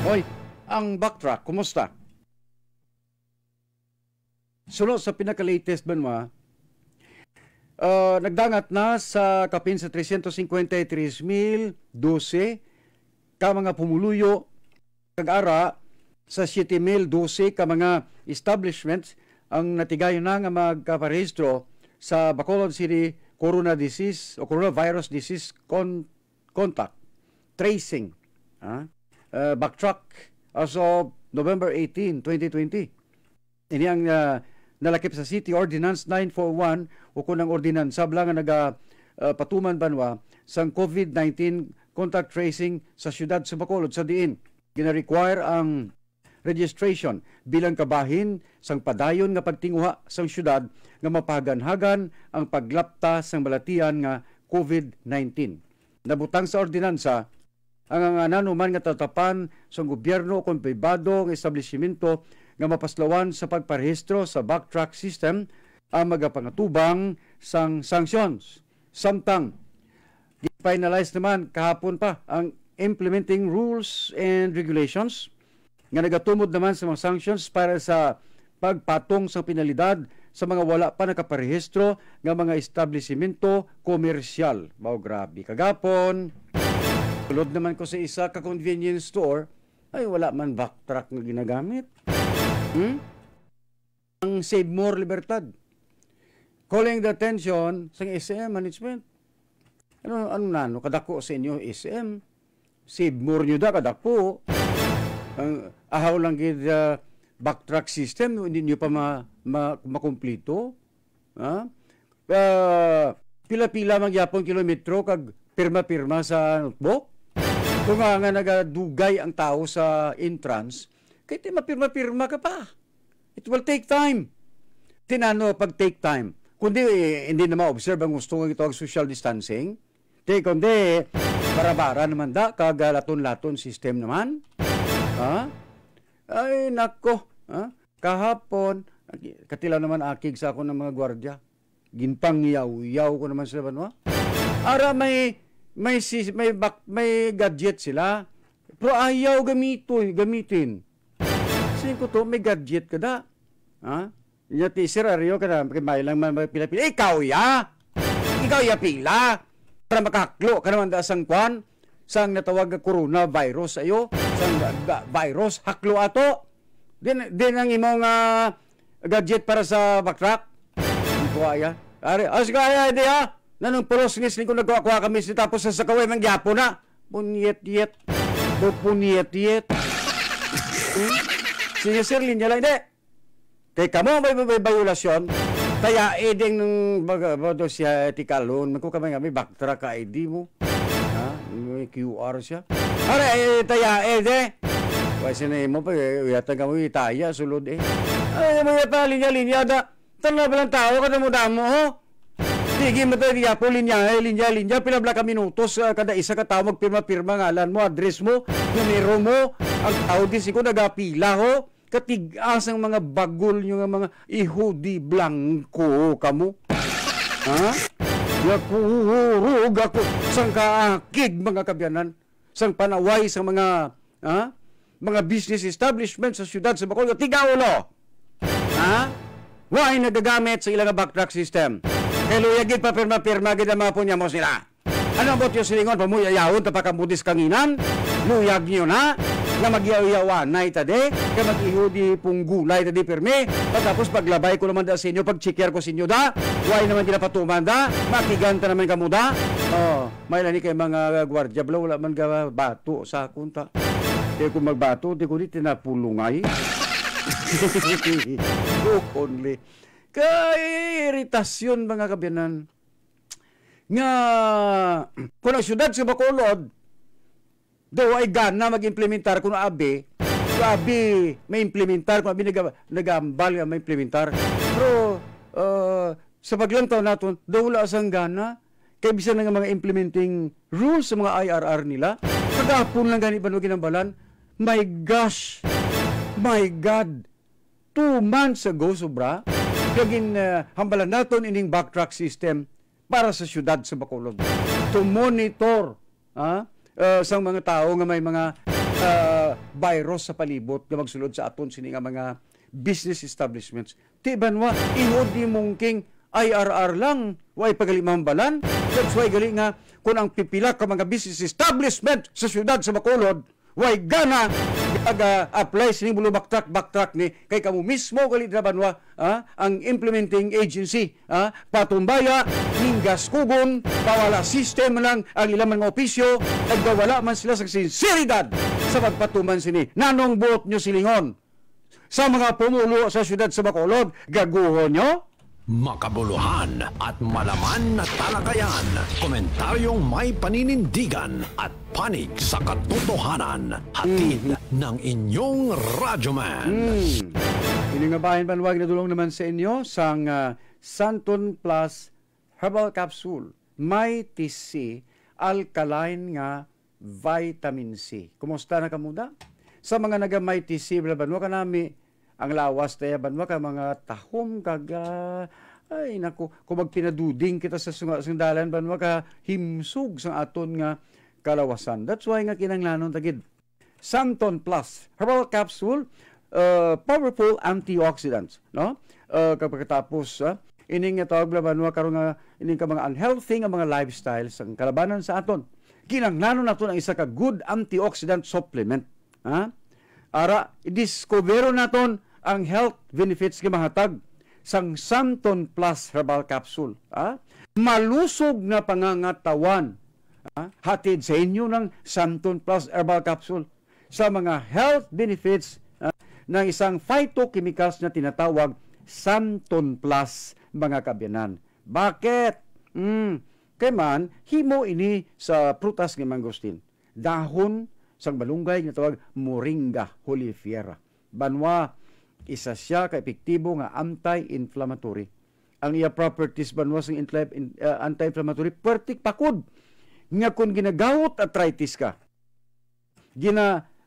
Hoy, ang backtrack, kumusta? Sunod sa pinaka-latest banwa, nagdangat na sa kapin sa 353,012 ka mga pumuluyo kag-ara sa 7,012 ka mga establishments ang natigayon na nga magkaparehistro sa Bacolod City Coronavirus Disease Contact Tracing. Backtrack as of November 18, 2020. Ini ang nalakip sa City Ordinance 941 o kunang ordinansa blang nga patuman banwa sang COVID-19 contact tracing sa siyudad sa Bacolod sa diin. Gina-require ang registration bilang kabahin sang padayon nga pagtinguha sang syudad nga mapaganhagan ang paglapta sang balatian nga COVID-19. Nabutang sa ordinansa ang nanuman nga tatapan sang gobyerno o pribado nga establishmento nga mapaslawan sa pagparehistro sa backtrack system ang magapangatubang sang sanctions. Samtang gi-finalize naman kahapon pa ang implementing rules and regulations nga nagatumod naman sa mga sanctions para sa pagpatong sa penalidad sa mga wala pa nakaparehistro nga mga establishmento komersyal. Mao grabe kagapon. Tulod naman ko sa isa ka convenience store ay wala man backtrack nga ginagamit. Ang Save More Libertad. Calling the attention sa SM management. Ano nano kadako sa inyo SM? Save more nyo da kadako. Ahaw lang gid backtrack system hindi nyo pa makumplito. Pila-pila magyapon kilometro kag pirma-pirma sa notebook. Kung nga nagadugay ang tao sa entrance, kahit mapirma-pirma ka pa. It will take time. Tinano pag take time. Kundi hindi na ma-observe ang gusto ng itawag social distancing. Kundi bara-bara naman kagalaton-laton system naman. Ay, nako. Kahapon, katila naman akig sa ako ng mga gwardya. Ginpangyaw-yaw ko naman sila banwa. Ara may gadget sila. Pero ayaw gamitin. Sige ko to, may gadget ka da. Yati sirario ka na, may lang pila-pila. Ikaw ya pila. Para makaklo ka naman da sang kwan, sang natawag coronavirus ayo, sang virus, haklo ato. Din ang imong gadget para sa backtrack. Ito aya. Sige aya, hindi ha. Nanong pulos ngis ko nagkuha kami tapos sa sakaway mang gyapo na. Punyet-yet. Sige sir, linya lang, hindi. Kaya kamo may violasyon, kaya edeng ng bago siya etikalon, magkukamay nga may backtrack ka ID mo. May QR siya. Ara, taya ede. Kasi na mo pa, uyatan ka mo itaya, sulod Ay, mo yata, linya-linya da. Tala ba lang tao, kada mo damo, ho? Sige mo tayo, diya po, linya, pinabla ka minutos, kada isa ka tao, magpirma-pirma ngalan mo, address mo, numero mo, ang tao di ko nagapila, ho? Katigas ang mga bagol nyo nga mga ihudi blanco kamo. Yakurug ako sang kaakig mga kabyanan, sang panaway sa mga business establishment sa siyudad sa Bacolod. Tigaw lo! Why nagagamit sa ilang backtrack system? Kay luyagid pa pirma-pirma gid ang mga punyamos nila. Ano bot yung silingon pamuyayawon tapakamudis kanginan? Luyag niyo na nga magyaw-yawan na itade, nga mag-ihudi pong gulay tadi pirmi, tapos paglabay ko naman da sa inyo, pag-checker ko sa inyo da, why naman dinapatuman da, makiganta naman kamo da. Oh, may lani kay mga gwardiya, wala man ka bato sa kunta. Di ko magbato, di ko di tinapulungay. Look only. Kay iritasyon mga kabiyanan. Nga, kung ang syudad sa Bacolod, daw ay gana mag-implementar kung abi may implementar, kung abi nag-ambal nga may implementar. Pero, sa paglantaw natin, daw wala asang gana, kaya bisa na nga mga implementing rules sa mga IRR nila. Kagapon lang gani ba ginambalan? My gosh! My God! 2 months ago, sobra, kagin hambalan natin ining backtrack system para sa syudad sa Bacolod. To monitor, sa mga tao nga may mga virus sa palibot nga magsulod sa aton sini nga mga business establishments. Tiban wa ihodi mungking IRR lang way pagalimambalan. That's why gali nga kung ang pipila ka mga business establishment sa syudad sa Bacolod way gana apply sining bulo backtrack ni kay kamo mismo gali drabanwa ang implementing agency patumbaya ning gaskugon pawala system lang ang ilang mga opisyo nagwawala man sila sa sinseridad sa pagpatuman sini nanong buot nyo silingon sa mga pumulo sa syudad sa Bacolod gaguhon nyo. Makabuluhan at malaman na talakayan, komentaryong may paninindigan at panig sa katotohanan. Hatid ng inyong Radyoman. Ini nga bahin panwag na dulong naman sa inyo sang Santon Plus Herbal Capsule. May TC alkaline nga vitamin C. Kumusta na kamuda? Sa mga nagamay TC, banwa ka nami ang lawas tayo, banwa ka mga tahom kaga, ay naku, kung magpinaduding kita sa sundalan, banwa ka himsug sa aton nga kalawasan. That's why nga kinanglanon tagid. Santon Plus Herbal Capsule, powerful antioxidants, no? Kapag tapos, ining nga tawag banwa karon nga ining ka mga unhealthy nga mga lifestyles ang kalabanan sa aton. Kinanglanon naton ang isa ka good antioxidant supplement. Ara, i-discover naton ang health benefits nga mahatag sang Santon Plus Herbal Capsule. Malusog na pangangatawan. Hatid sa inyo ng Santon Plus Herbal Capsule sa mga health benefits ng isang phytochemicals na tinatawag Santon Plus mga kabyanan. Bakit? Kay man, himo ini sa prutas ng mangosteen. Dahon sang malunggay nga tawag Moringa oleifera. Banwa, isa siya ka epektibo nga anti-inflammatory. Ang iya properties banwa sang anti-inflammatory pertik pakod nga kung ginagawot arthritis ka,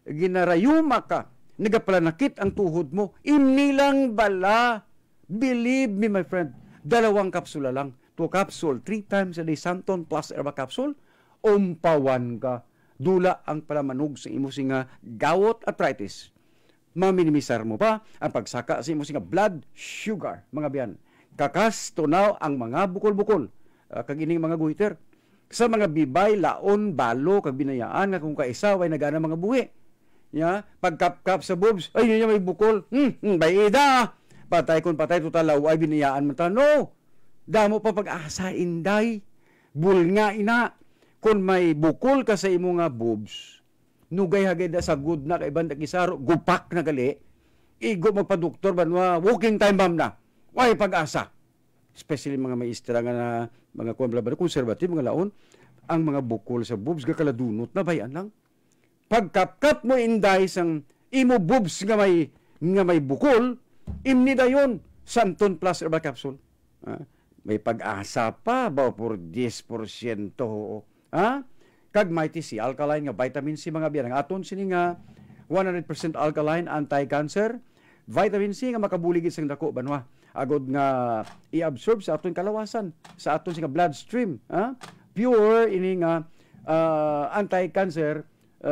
ginarayuma ka, nagapalanakit ang tuhod mo, imnilang bala. Believe me my friend, 2 kapsula lang. 2 capsule, 3 times a day, Santon Plus Herbal Capsule, umpawan ka. Dula ang palamanog sa imo singa gawot arthritis. Maminimisar mo pa ang pagsaka sa imo singa blood sugar, mga biyan. Kakas tunaw ang mga bukol-bukol, kagining mga guhiter. Sa mga bibay, laon, balo, kag binayaan nga kung kaisa way nagana mga buhi. Pagkap-kap sa boobs, ay niya may bukol. Bayida. Patay kung patay total ay binayaan man ta. No. Damo pa pag-asa inday. Bulnga ina. Kung may bukol ka sa imo nga boobs, nugay hagay da sa good na kay banda kisaro, gupak na gali, igo magpa-doktor banwa, walking time bomb na. Way pag-asa. Especially mga may istra nga na mga konservative, mga laon, ang mga bukol sa boobs, gakaladunot na bayan lang. Pagkapkap mo inday sang imo boobs nga may bukol, imni dayon, Santon Plus Herbal Capsule. May pag-asa pa, ba por 10%. Kag mighty C, alkaline nga vitamin C mga biyan. Ang aton sini nga 100% alkaline, anti-cancer. Vitamin C nga makabuligid sang dako banwa. Agod nga i-absorb sa aton kalawasan, sa aton singa bloodstream. Pure ini nga anti-cancer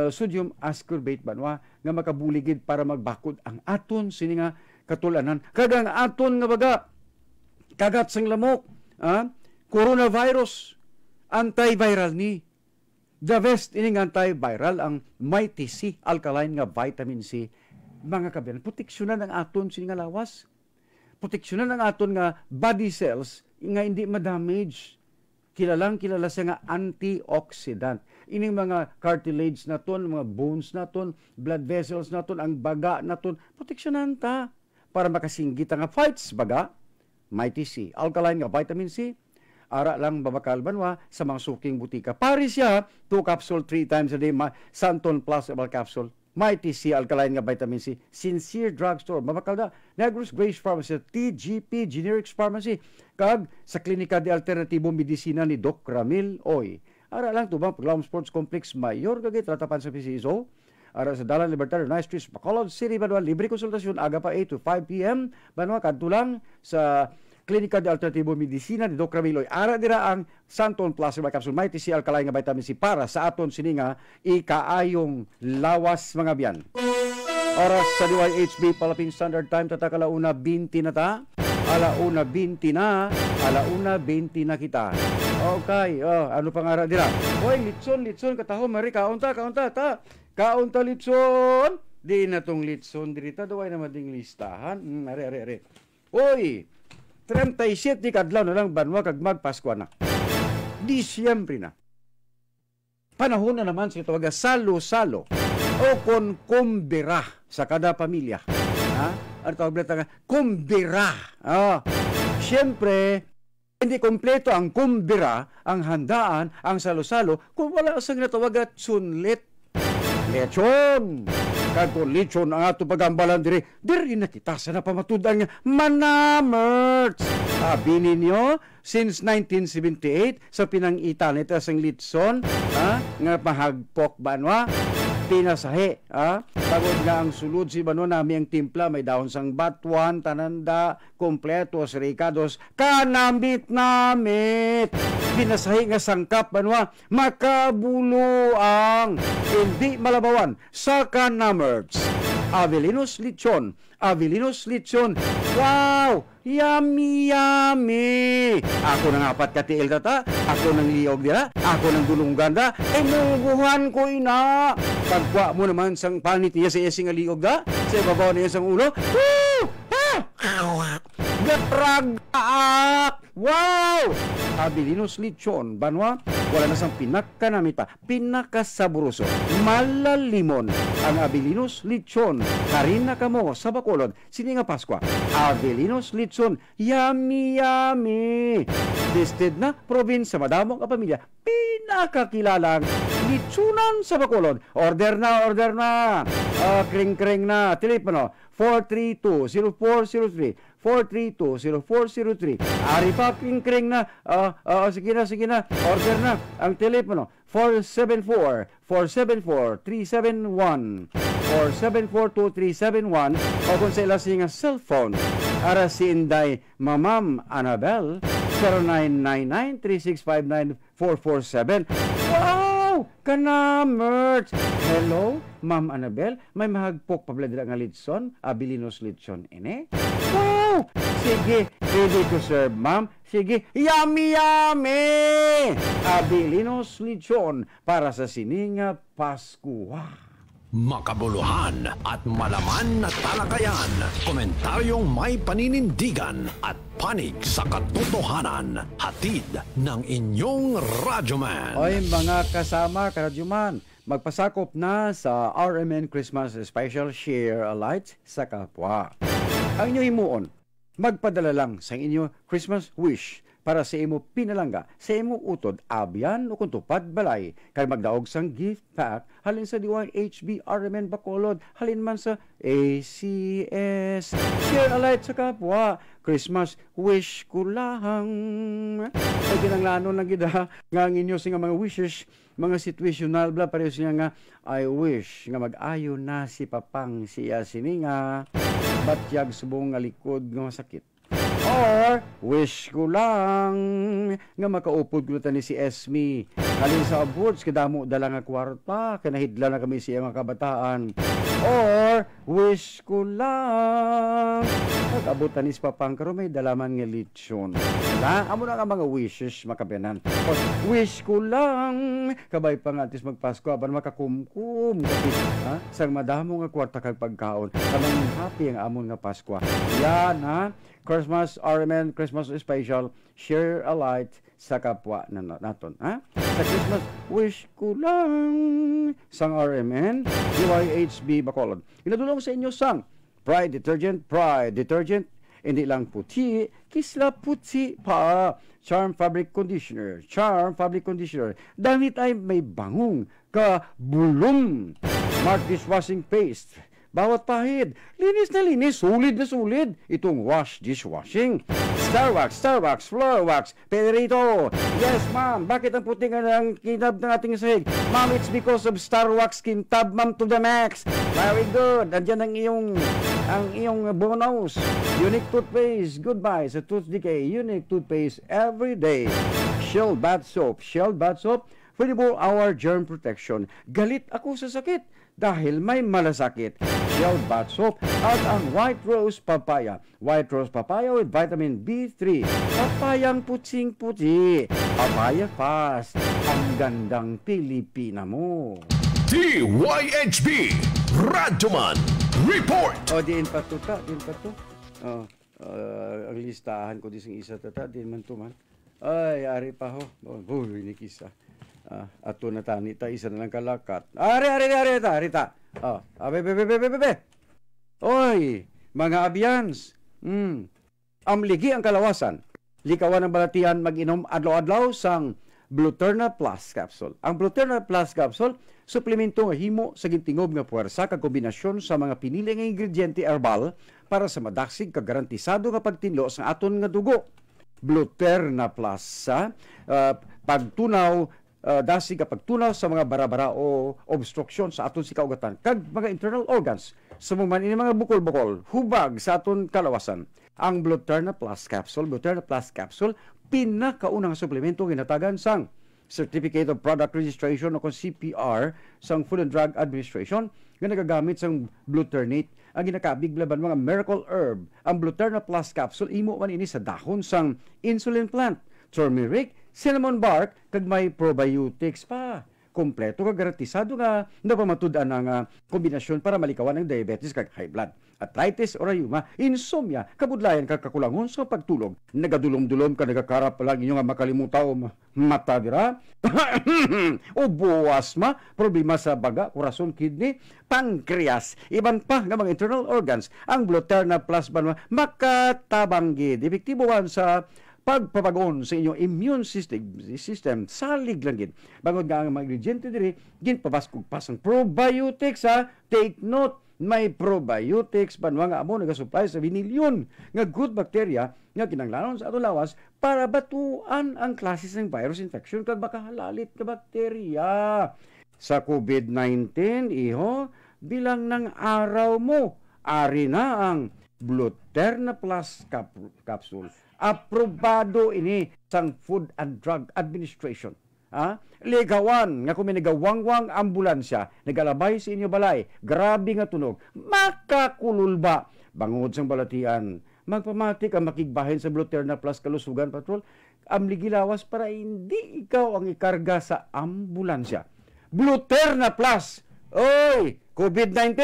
sodium ascorbate banwa nga makabuligid para magbakod ang aton sini nga katulanan. Kagang aton nga baga, kagat sang lamok, coronavirus, antiviral ni. The best ining antiviral ang Mighty C, alkaline nga vitamin C. Mga kabiyan, proteksyonan ang aton sining nga lawas. Proteksyonan ang aton nga body cells nga hindi ma-damage. Kilala siya nga antioxidant. Ining mga cartilage naton, mga bones naton, blood vessels naton, ang baga naton, proteksyonan ta para makasinggit nga fights baga. Mighty C, alkaline nga vitamin C. Ara lang babakal banwa sa mga suking butika. Pari siya, 2 capsule 3 times a day, Santon Plus Herbal Capsule. Mighty C, alkaline nga vitamin C. Sincere Drugstore, babakal da. Negros Grace Pharmacy, TGP Generics Pharmacy. Kag sa Klinika de Alternatibo Medisina ni Doc Ramil Oy. Ara lang tubang Paglaom Sports Complex Mayor Gagit, Ratapan sa PCSO. Ara sa Dalan Libertad, Nice Street, Bacolod City, Banwa. Libre konsultasyon, aga pa 8 to 5 p.m. Banwa, kadtulang sa Klinika de Alternatibo Medisina ni Doc Ramiloy. Ara dira ang Santon Plus Herbal Capsule Mighty C, alkaline nga vitamin C para sa aton sininga ikaayong lawas mga biyan. Oras sa DYHB Philippine Standard Time tatakala una 20 na ta. Ala una 20 na, ala una 20 na kita. Okay, ano pang ara dira? Hoy, litson katahom mari kaunta ta. Kaunta litson. Di na tong litson dirita duway na mading listahan. Are. Hoy, 37 kadlaw na lang banwa kag magpasko na. Disyembre na. Panahon na naman sa tawaga salo-salo o kumbira sa kada pamilya. Ano tawag na kumbira. Siyempre, hindi kompleto ang kumbira, ang handaan, ang salo-salo kung wala sang natawaga tsunlit. Lechon! Kagkong lechon ang ato pagambalan diri na kita sa napamatudan nga manamerts. Sabi ninyo, since 1978, sa pinangitan ito sang litson, nga mahagpok banwa, pinasahe. Pagod nga ang sulod si Bano nami ang timpla, may dahon sang batuan, tananda, kompletos, ricados, kanamit. Pinasahe nga sangkap banwa, makabuluang, hindi malabawan, sa kanamerts. Avelino's Lechon. Wow! Yummy! Ako nang apat katiil tata, ako nang liog dira, ako nang dulunggan da, muguhan ko ina. Pagwa mo naman sang panit niya sa esing liog da, sa babaw niya sang ulo, gatragaak! Wow! Avelino's Lechon, banwa, wala na sang pinakanamita, pinakasabroso, malalimon, ang Avelino's Lechon, karina kamo sa Bacolod, sininga Paskwa, Avelino's Lechon, yummy! Listed na, probinsya, madamong kapamilya, pinakakilalang lechonan sa Bacolod. Order na! Kring na, telepono, 432-0403, 432-0403. Ari pa, kring na. Sige na. Order na. Ang telepono, 474-371. 474-2371. O kung sa ilasing cellphone, ara si Inday Mamam Annabel, 0999-3659-447. Wow! Kanamerts! Hello, Ma'am Annabel. May mahagpok pabladira nga litson, Avelino's Lechon, ine? Wow! Sige, ready to serve, ma'am. Sige, yummy! Avelino's Lechon para sa sininga Pasko. Makabuluhan at malaman na talakayan, komentaryong may paninindigan at panig sa katotohanan, hatid ng inyong Radyoman. Oy mga kasama, Radyoman, magpasakop na sa RMN Christmas Special Share a Light sa kapwa. Ang inyo himuon, magpadala lang sa inyo Christmas wish para sa imo pinalangga, sa imo utod, abyan o kuntupad balay, kay magdaog sang gift pack, halin sa DYHB RMN Bacolod, halin man sa ACS. Share a light sa kapwa, Christmas wish ko lang. Ay ginanglano na gida, nga ang inyo nga mga wishes, mga situational bla, pareho siya nga, I wish nga mag-ayo na si Papang siya sininga, batyag subong nga likod nga masakit. Or, wish ko lang nga makaupod ko ni si Esme. Halin sa awards, kadamo dala nga kwarta, kanahidla na kami siya mga kabataan. Or, wish ko lang nag-abutan ni Papang karon may dalaman nga lechon. Wala, amo na nga mga wishes makabenan. Or, wish ko lang kabay pa nga atis magpasko aban makakumkum kapit ha sang madamo nga kwarta kag pagkaon. Kamang happy ang amon nga Pasko. Yan ha. Christmas RMN, Christmas special, share a light sa kapwa na naton. Ha? Sa Christmas, wish ko lang sang RMN, DYHB Bacolod. Inadulong sa inyo sang Pride Detergent, hindi lang puti, kisla puti pa. Charm Fabric Conditioner. Damit ay may bangong ka bulong. Smart Dishwashing Paste. Bawat pahid, linis na linis, sulit na sulit. Itong wash dishwashing. Star Wax, Floor Wax, Pedrito. Yes, ma'am. Bakit ang puti nga ng kintab ng ating sahig? Ma'am, it's because of Star Wax kintab, ma'am, to the max. Very good. Andyan ang iyong bonus. Unique toothpaste. Goodbye sa tooth decay. Unique toothpaste every day. Shell Bath Soap. 24-hour germ protection. Galit ako sa sakit dahil may malasakit. Shell Bath Soap at ang White Rose Papaya. White Rose Papaya with vitamin B3. Papayang putsing-puti. Papaya Fast. Ang gandang Pilipina mo. DYHB Radyoman Report. Diin pa to. Ang listahan ko dising isa tata, din man to man. Ay, ari pa ho. Ni kisa. Ato na tani ta isa na lang kalakat. Arita. Bebe. Oy, mga abyans. Amligi ang kalawasan. Likawan ng balatian mag-inom adlaw-adlaw sang Bluterna Plus Capsule. Ang Bluterna Plus Capsule, suplemento nga himo sa gintingob nga puwersa kag kombinasyon sa mga pinili nga ingrediente herbal para sa madaksig kag garantisado nga pagtinlo sa aton nga dugo. Bluterna Plus pagtunaw dasig ka pagtunaw sa mga bara-bara o obstruction sa aton sikaugatan kag mga internal organs sa mga bukol-bukol hubag sa aton kalawasan. Ang Bluterna Plus Capsule, pinakaunang suplemento ginatagan sang Certificate of Product Registration o CPR sang Food and Drug Administration nga nagagamit sang Bluternate ang ginakabig laban mga miracle herb. Ang Bluterna Plus Capsule imo man ini sa dahon sang insulin plant, turmeric, cinnamon bark kag may probiotics pa. Kompleto kag garantisado nga napamatud-an ang kombinasyon para malikawan ang diabetes kag high blood, arthritis o rheuma, insomnia, kabudlayan kag kakulangon sa pagtulog. Nagadulom-dulom ka nagakarap lang inyo nga makalimutaw mata dira. O buwas ma, problema sa baga, corazon, kidney, pancreas, iban pa nga mga internal organs. Ang Bluterna Plus ba makatabanggi, epektibo sa pagpapagon sa inyong immune system salig lang gid. Bangod nga ang mga ingrediente diri ginpabaskog pasang probiotics ha. Take note, may probiotics banwa nga amo nagasupply sa binilyon nga good bacteria nga kinahanglanon sa atong lawas para batuan ang klase ng virus infection kag makahalalit nga bakterya. Sa COVID-19 iho bilang ng araw mo ari na ang Bluterna Plus Capsule. Aprobado ini sang Food and Drug Administration. Ligawan nga kung may nagawangwang ambulansya, nagalabay sa inyo balay, grabe nga tunog, makakululba. Bangod sang balatian, magpamatik ang makigbahin sa Bluterna Plus Kalusugan Patrol, amligilawas para hindi ikaw ang ikarga sa ambulansya. Bluterna Plus! Oy! COVID-19!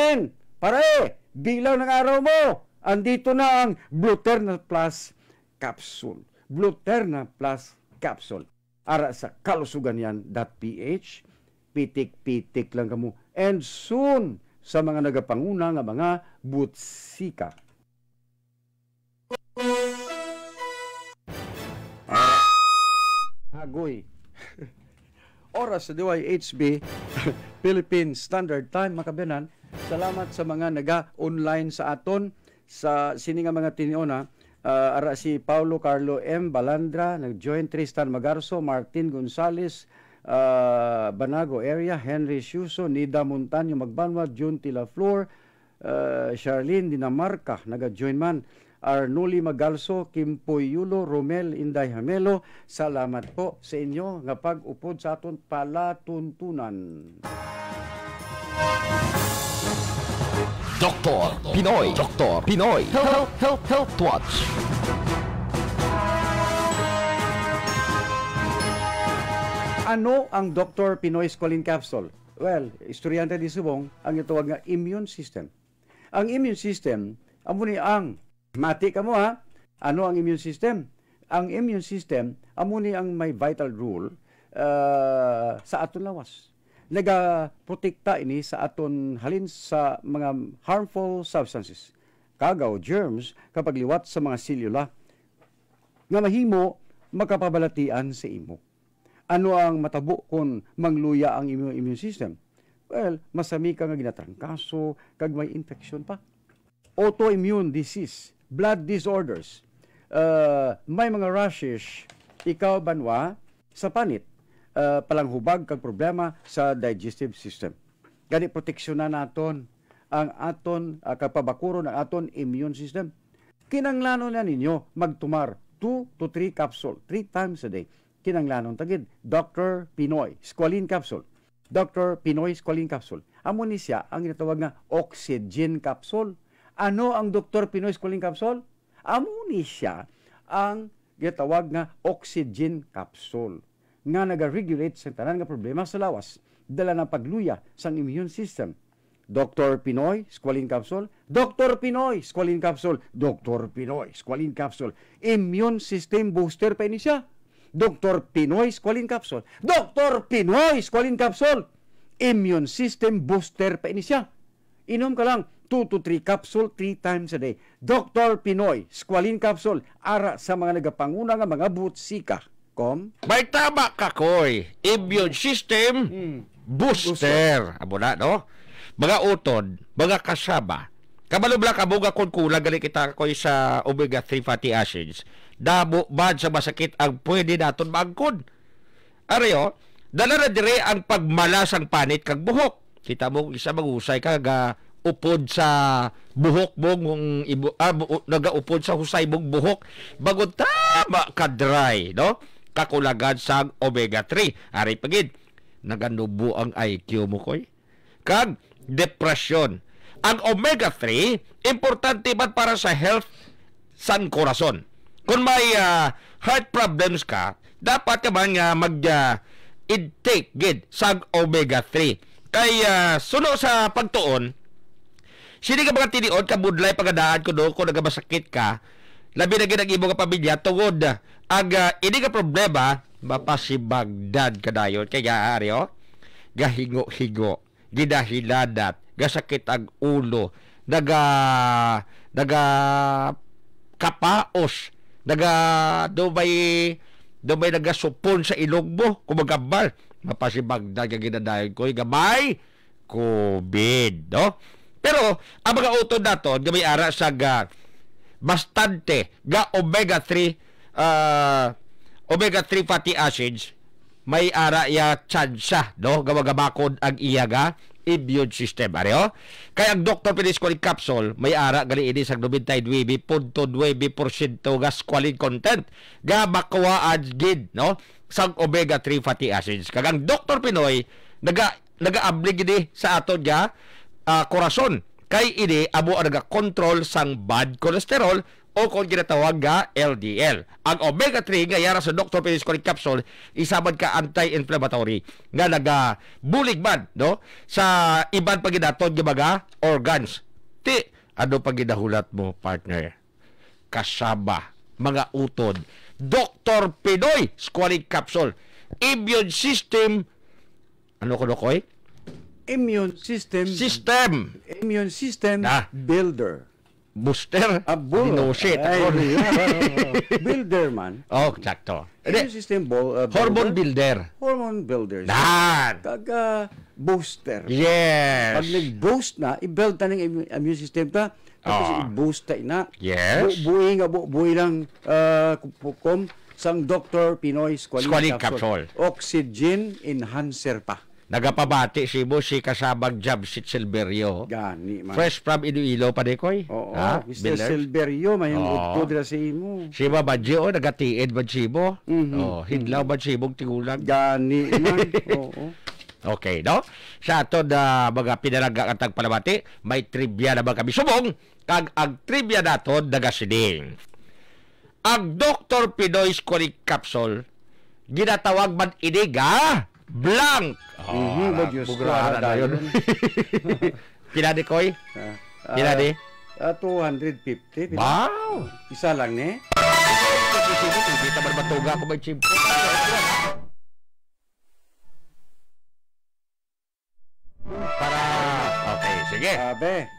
Pare! Bilang ng araw mo! Andito na ang Bluterna Plus Capsule. Bluterna Plus Capsule. Ara sa kalusugan.ph. Pitik-pitik lang kamo. And soon, sa mga nagapanguna nga mga butsika. Agoy. Oras sa DYHB, Philippine Standard Time, makabenan. Salamat sa mga naga-online sa aton sa sini nga mga tiniona. Ara si Paulo Carlo M. Balandra, nag-join Tristan Magarso, Martin Gonzales, Banago area, Henry Siuso, Nida Montaño Magbanwa, June Tilaflor, Charlene Dinamarca, nag-join man. Arnuli Magalso, Kimpoy Yulo, Romel Inday Hamelo. Salamat po sa inyo nga pag-upod sa aton palatuntunan. Doktor Pinoy. Doktor Pinoy. Health Watch. Ano ang Dr. Pinoy Squalene Capsule? Well, istoryante di subong ang itawag nga immune system. Ang immune system, amo ni ang mati ka mo ha. Ano ang immune system? Ang immune system, amo ni ang may vital role sa aton lawas. Nagaprotekta ini sa aton halin sa mga harmful substances. Kagaw, germs, kapag liwat sa mga selula nga mahimo makapabalatian sa imo. Ano ang matabo kung mangluya ang immune system? Well, masami ka nga ginatrangkaso, kag may infection pa. Autoimmune disease, blood disorders, may mga rashes, ikaw banwa sa panit, palanghubag kag problema sa digestive system. Gani proteksyonan naton ang aton kapabakuron ang aton immune system. Kinanglanon na ninyo magtumar 2 to 3 capsule 3 times a day. Kinanglanon tagid Dr. Pinoy Squalene Capsule. Dr. Pinoy Squalene Capsule. Amo ni siya ang ginatawag nga oxygen capsule. Ano ang Dr. Pinoy Squalene Capsule? Amo ni siya ang ginatawag nga oxygen capsule nga naga-regulate sa tanan nga problema sa lawas dala ng pagluya sa immune system. Dr. Pinoy Squalene Capsule. Dr. Pinoy Squalene Capsule. Dr. Pinoy Squalene Capsule. Immune system booster pa ini siya. Dr. Pinoy Squalene Capsule. Dr. Pinoy Squalene Capsule. Immune system booster pa ini siya. Inom ka lang 2 to 3 capsule 3 times a day. Dr. Pinoy Squalene Capsule ara sa mga nagapanguna nga mga butsika. May tama ka, Koy. Immune system booster. Abo na, no? Mga utod, mga kasama. Kabalubla ka buga kung kulang gali kita, Koy, sa omega-3 fatty acids. Dabo bad sa masakit ang pwede naton maangkon. Ariyo, dala na dire ang pagmalas ang panit kag buhok. Kita mo isa magusay kag upod sa buhok mong nagaupod sa husay mong buhok bagod tama ka dry, no? Kakulagan sa omega-3. Ari pagid naganubo ang IQ mo, Koy. Kag depression. Ang omega-3 importante man para sa health sang korason. Kung may heart problems ka, dapat ka man mag-intake gid sa omega-3. Kaya suno sa pagtuon, sini ka mga tiniod, kabudlay pagadaan ko doon kung nagabasakit ka, labi na ginag imo ka pamilya, tungod ang ini ka problema, mapasibagdad ka dayon. Kaya aryo, gahingo-hingo, gidahiladat, gasakit ang ulo, kapaos, dumay nagasupon sa ilog mo, kumagabal, mapasibagdad ka ginadayon ko, gamay, COVID, no? Pero, ang mga utod nato, gamay ara sa bastante, omega-3 fatty acids, may ara ya tsansa, no? Gawagamakod ang iyaga, immune system, ariyo? Kaya ang Dr. Pinoy Squalene Capsule, may ara gali ini sa 99.9% ga squalene content. Ga makuwaan gid, no? Sang omega-3 fatty acids. Kagang Dr. Pinoy, naga-abli gidi sa aton ga korason. Kay ini, amo ang naga-control sang bad cholesterol o kung ginatawag nga LDL. Ang omega-3 nga yara sa Dr. Pinoy Squalene Capsule, isabad ka anti-inflammatory nga nagabulig man, no? Sa iban paginaton nga mga organs. Ano paginahulat mo, partner? Kasaba, mga utod. Dr. Pinoy Squalene Capsule. Immune system, ano ko, Koy? Immune system builder. Booster? Binusit. Builder man. Oh, sakto. Immune system hormone builder. Hormone builder. Dan. Kaga booster. Yes. Pag nag-boost na, i-build na ng immune system ta, tapos i-boost ta ina. Yes. Buhay lang sang Dr. Pinoy Squalene Capsule. Oxygen enhancer pa. Nagapabati si mo si kasabang Jamsit Silverio. Gani man. Fresh from Iloilo pa di koy. Oo, Mr. Billers? Silverio, may Oo. utko dira sa imo. Si Babadyo, nagatiid ba si mo? Hidlaw ba si mong tigulang? Gani man. Oo. Okay, no? Sa ato na mga pinalaga at palamati, may trivia na ba kami subong? Kag ang trivia naton nagasiding. Ang Dr. Pinoy Squalic Capsule, ginatawag man iniga blank. Bugrahan na yun. Pila di koy? Pila di? 250. Wow! Isa lang ni. Hindi ta barbatuga ko may chimpo. Para, okay, sige.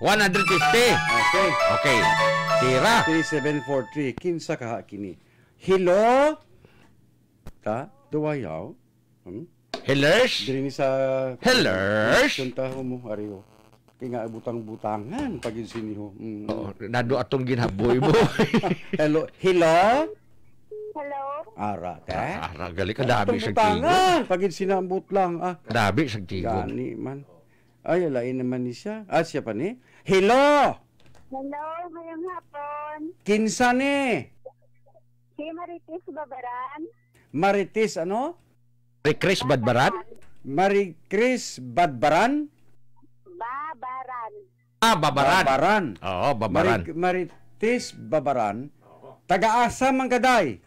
150. Okay. Okay. Tira. 3743. Kinsa ka kini. Hello? Ta? Duwayaw? Hillers? Diri ni sa... Hillers? Suntaho mo, Ariyo. Kaya butang-butangan pag siniho. Oh, nado atong ginhaboy mo. Hello? Hello? Hello? Ara, te? Ara, gali ka dabi sa butangan. Pag sinambut lang, ah. Dabi sa tigon. Gani man. Ay, alain naman ni siya. Siya pa ni? Hello? Hello, ngayong hapon. Kinsa ni? Si Marites Babaran. Marites, ano? Chris Badbaran? Chris Badbaran? Babaran. Babaran. Babaran. Oo, Babaran. Marites Babaran. Taga-asa man kaday?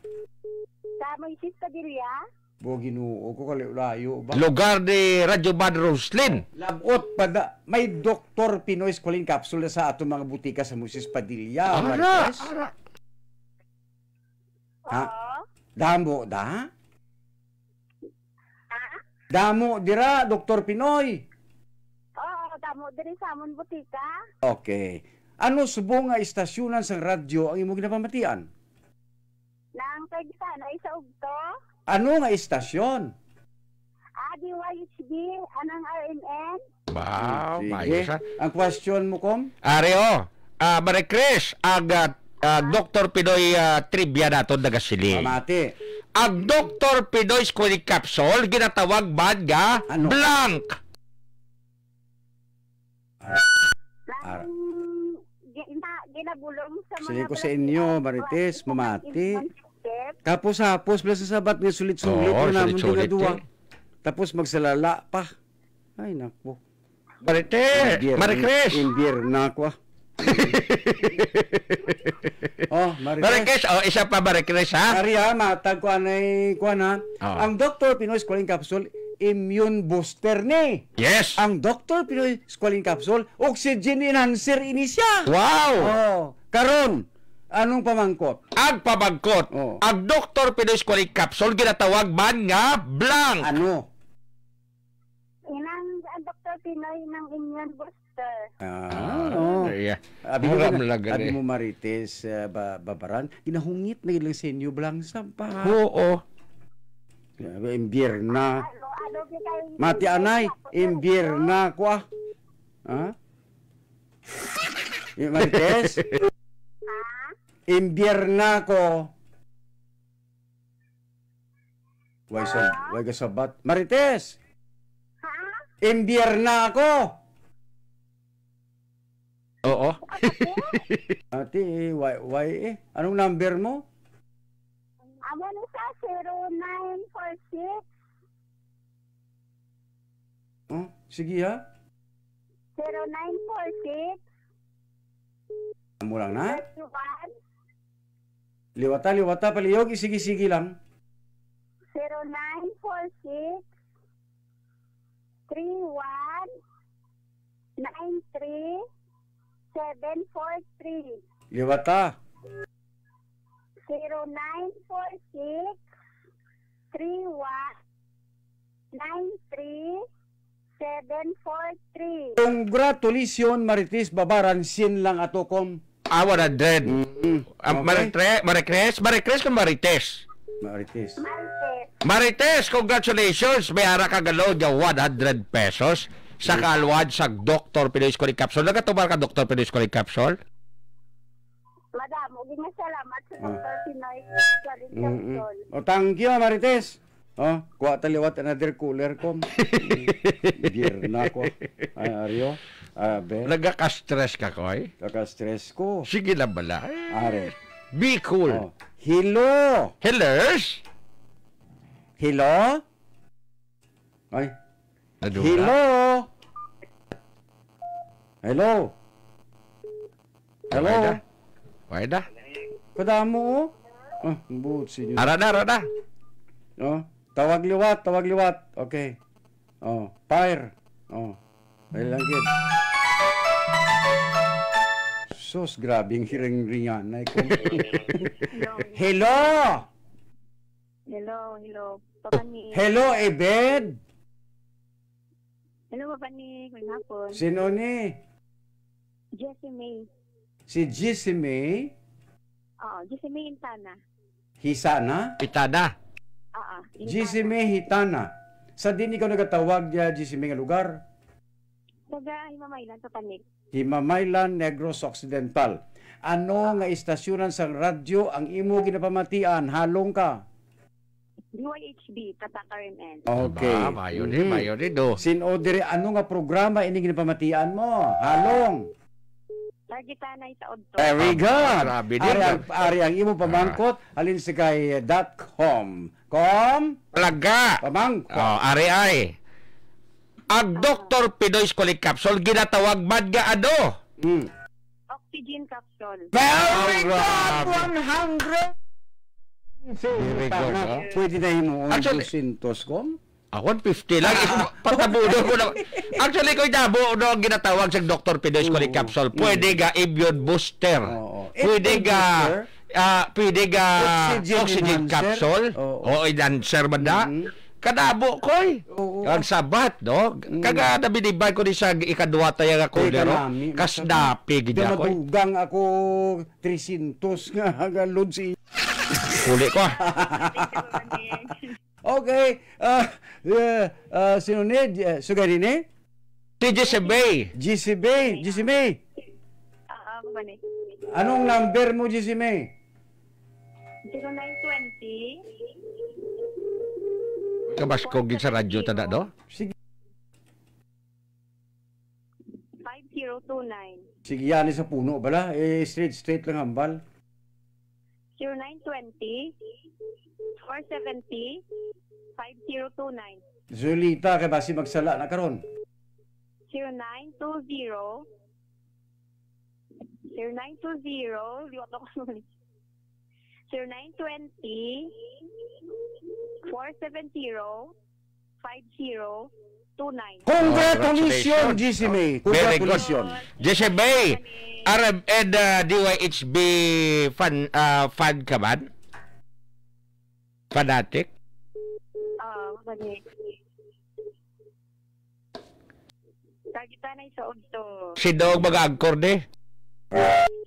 Sa Moises Padilla. Ginuo ko layo ba? Lugar ni Radyo Bad Roslin. Labot pada may Dr. Pinoy Squalene Capsule sa ato mga butika sa Moises Padilla. Ara. Ha? Damo da? Damo dira Dr. Pinoy. Oo, damo diri sa amon butika. Okay. Ano subong nga istasyonan sa radyo ang imong ginapamatian? Nang kagsa na isa ugto. Ano nga istasyon? DYHB, anang RNN. Wow, Sige. mayos ha. Ang question mo, Kom? Areo, Marie Chris, ang Dr. Pinoy trivia nato nagasiling. Pamati. Ang Dr. Pinoy Squalic Capsule, ginatawag man nga blank. Ginabulong sa mga... Sige ko sa inyo, Marites, mamati. Kapos-hapos, plus sa sabat nga sulit-sulit na naman duwa. Tapos magsalala pa. Ay, naku. Marites, Marie Chris. Imbierna ko. Marie Chris, isa pa Marie Chris ha? Ariya, matag ko anay ko na. Ang Dr. Pinoy Squalene Capsule, immune booster ni. Yes. Ang Dr. Pinoy Squalene Capsule, oxygen enhancer ini siya. Wow. Karon, anong pamangkot? Ang pamangkot. Ang Dr. Pinoy Squalene Capsule, ginatawag man nga blank. Ano? Inang Dr. Pinoy ng immune booster. Abi mo Marites Babaran, ginahungit na ilang sa inyo blang sampa. Oo. Imbierna. Mati anay, imbierna ko ah. Ha? Marites? Imbierna ko. Why ka sabat? Marites! Imbierna ako! Oo. Ate, why eh? Anong number mo? Amo ni sa 0946. Sige ha. 0946. Amo lang na? 31. Liwata, paliyog, isigi-sigi lang. 0946 3193 743. Liwata. 0946 3193 743. Congratulations, Marites Babaran, sin lang ato kom. 100. Marie Chris kung Marites? Marites. Marites, congratulations. May ara ka galo niya 100 pesos sa kalwad sa Dr. Pinoy Squalene Capsule. Nagatubar ka Dr. Pinoy Squalene Capsule? Madam, huwag nga salamat sa Dr. Pinoy Squalene Capsule. Thank you, Marites. Oh, kuha taliwat another cooler kom. Gear na ko. Ay, Aryo. Abe. Nagka-stress ka, Koy? Nagka-stress ko. Sige lang bala. Are. Be cool. Oh. Hello. Hellers? Hello? Ay. Nadula. Hello. Hello. Hello. Waida. Kadamo. Ah, butsi niyo. Arada. Oh, tawag liwat. Okay. Oh, fire. Oh. Ay lang gid. Sus, grabing hiring-ringan na ko. Hello. Hello. Papani. Hello, Ebed. Hello, Papani. Good hapon. Sino ni? Jessie May. Si Jessie May? Oo, Jessie May Intana. Hisana? Itada. Oo. Jessie May Hitana. Sa din ikaw nagatawag niya Jessie May nga lugar? Taga Himamaylan sa Panik. Himamaylan, Negros Occidental. Ano nga istasyonan sa radyo ang imo ginapamatian? Halong ka? DYHB, Tatak RMN. Okay. Mayo ni do. Sinodere, ano nga programa ini ginapamatian mo? Halong. Targetanay sa Odto. Very good. Grabe din. Ari ang imo pamangkot, halin sa kay .com. Talaga. Pamangkot. Oh, ari ay. Ang Dr. Pinoy's Colic Capsule ginatawag man nga ano? Oxygen capsule. Very good! 100! Very good, ha? Pwede na himuon Actually, 200 kom? 150 lang. Patabudo ko na. Actually, ko dabo no ginatawag sa Dr. Pinoy's Colic Capsule. Pwede ga immune booster. Pwede ga oxygen capsule. O enhancer man da. Kadabo koy. Ang sabat, no? Kaga nabinibay ko ni sa ikadwa tayo nga kulero. Kasdapi gid ako. Dugang ako 300 nga load si. Kuli ko. Okay. Sino ni? Sugari ni? TGC Bay. GC May. Anong number mo, GC May? 0920 Kabaskog sa radyo tada do? Sige. 5029. Sige yan sa puno bala. Straight lang hambal. 0920 470 5029. Zulita kay basi magsala na karon. 0920 liwat ako sulit. 0920 470 5029. Congratulations, GC May. Very good. Congratulations. GC May, RMN DYHB fan ka man? Fanatic? Fanatic. Targetanay sa Odto. Sino ang mga angkor ni?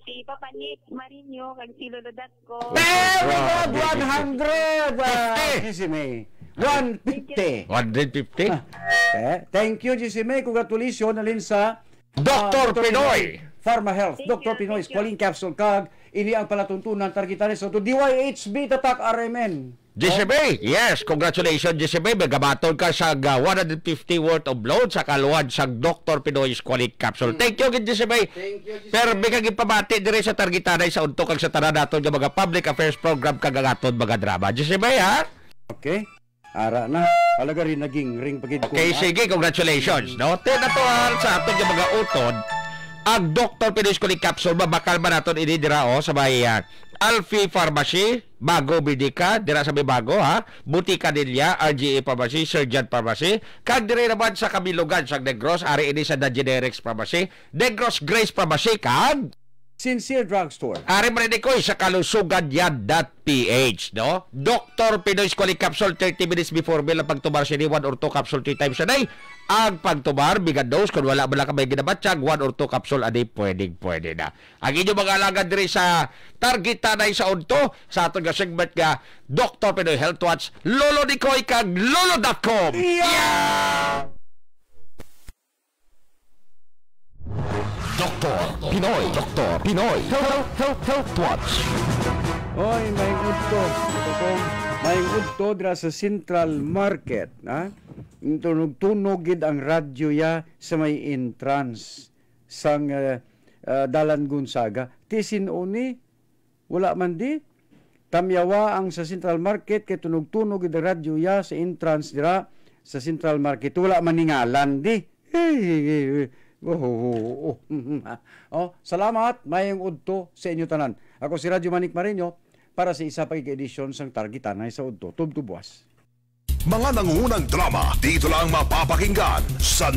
Si Papanik Marinho, kag si Lolodat ko. Very good! 100! GC May. 150. 150? Thank you, GC May. Congratulations alin sa Dr. Pinoy. Pharma Health. Dr. Pinoy's Choline Capsule kag ini ang palatuntunan targetanes so to DYHB Tatak RMN. GCB, yes, congratulations GCB. Magabaton ka sa 150 worth of load sa kaluwad sa Dr. Pinoy's Choline Capsule. Thank you, GCB. Pero bigag ipabati dire sa targetanay sa untok kag sa tanan naton nga mga public affairs program kag aton mga drama. GCB, ha? Okay. Ara na. Alaga rin naging ring pagid ko. Okay, sige, congratulations. No, tinatuan sa aton nga mga utod ang Dr. Pinoy's Choline Capsule mabakal ba naton ini dira sa may Alfie Pharmacy, Bago Bidika, dira sa may Bago ha, Butika Nilya, RGA Pharmacy, Surgeon Pharmacy, kag dire naman sa Kabilugan sa Negros, ari ini sa The Generics Pharmacy, Negros Grace Pharmacy, kag Sincere Drugstore. Ari man ni ko sa kalusugan.ph, no? Dr. Pinoy's Choline Capsule 30 minutes before meal ang pagtumar siya ni 1 or 2 capsule 3 times a day. Ang pagtumar, bigad dose, kung wala ba lang ka may ginabatsag, 1 or 2 capsule a day, pwede na. Ang inyong mga alagad diri sa targetanay sa unto, sa atong segment nga, Dr. Pinoy Health Watch, Lolo Nicoy kag lolo.com. Yeah! Dr. Pinoy Health Watch. Oy, may gusto. Mayong udto dira sa Central Market, ha? Tunog gid ang radyo ya sa may entrance sang Dalan Gonzaga. Tisinuni wala man di tamyawa ang sa Central Market kay tunog gid ang radyo ya sa entrance dira sa Central Market. Wala man ningalan di. Salamat mayong udto sa inyo tanan. Ako si Radyo Manik Marinyo para sa isa pang edisyon sang Targitanay sa udto. Tubtubuas. Mga nangungunang drama dito lang mapapakinggan sa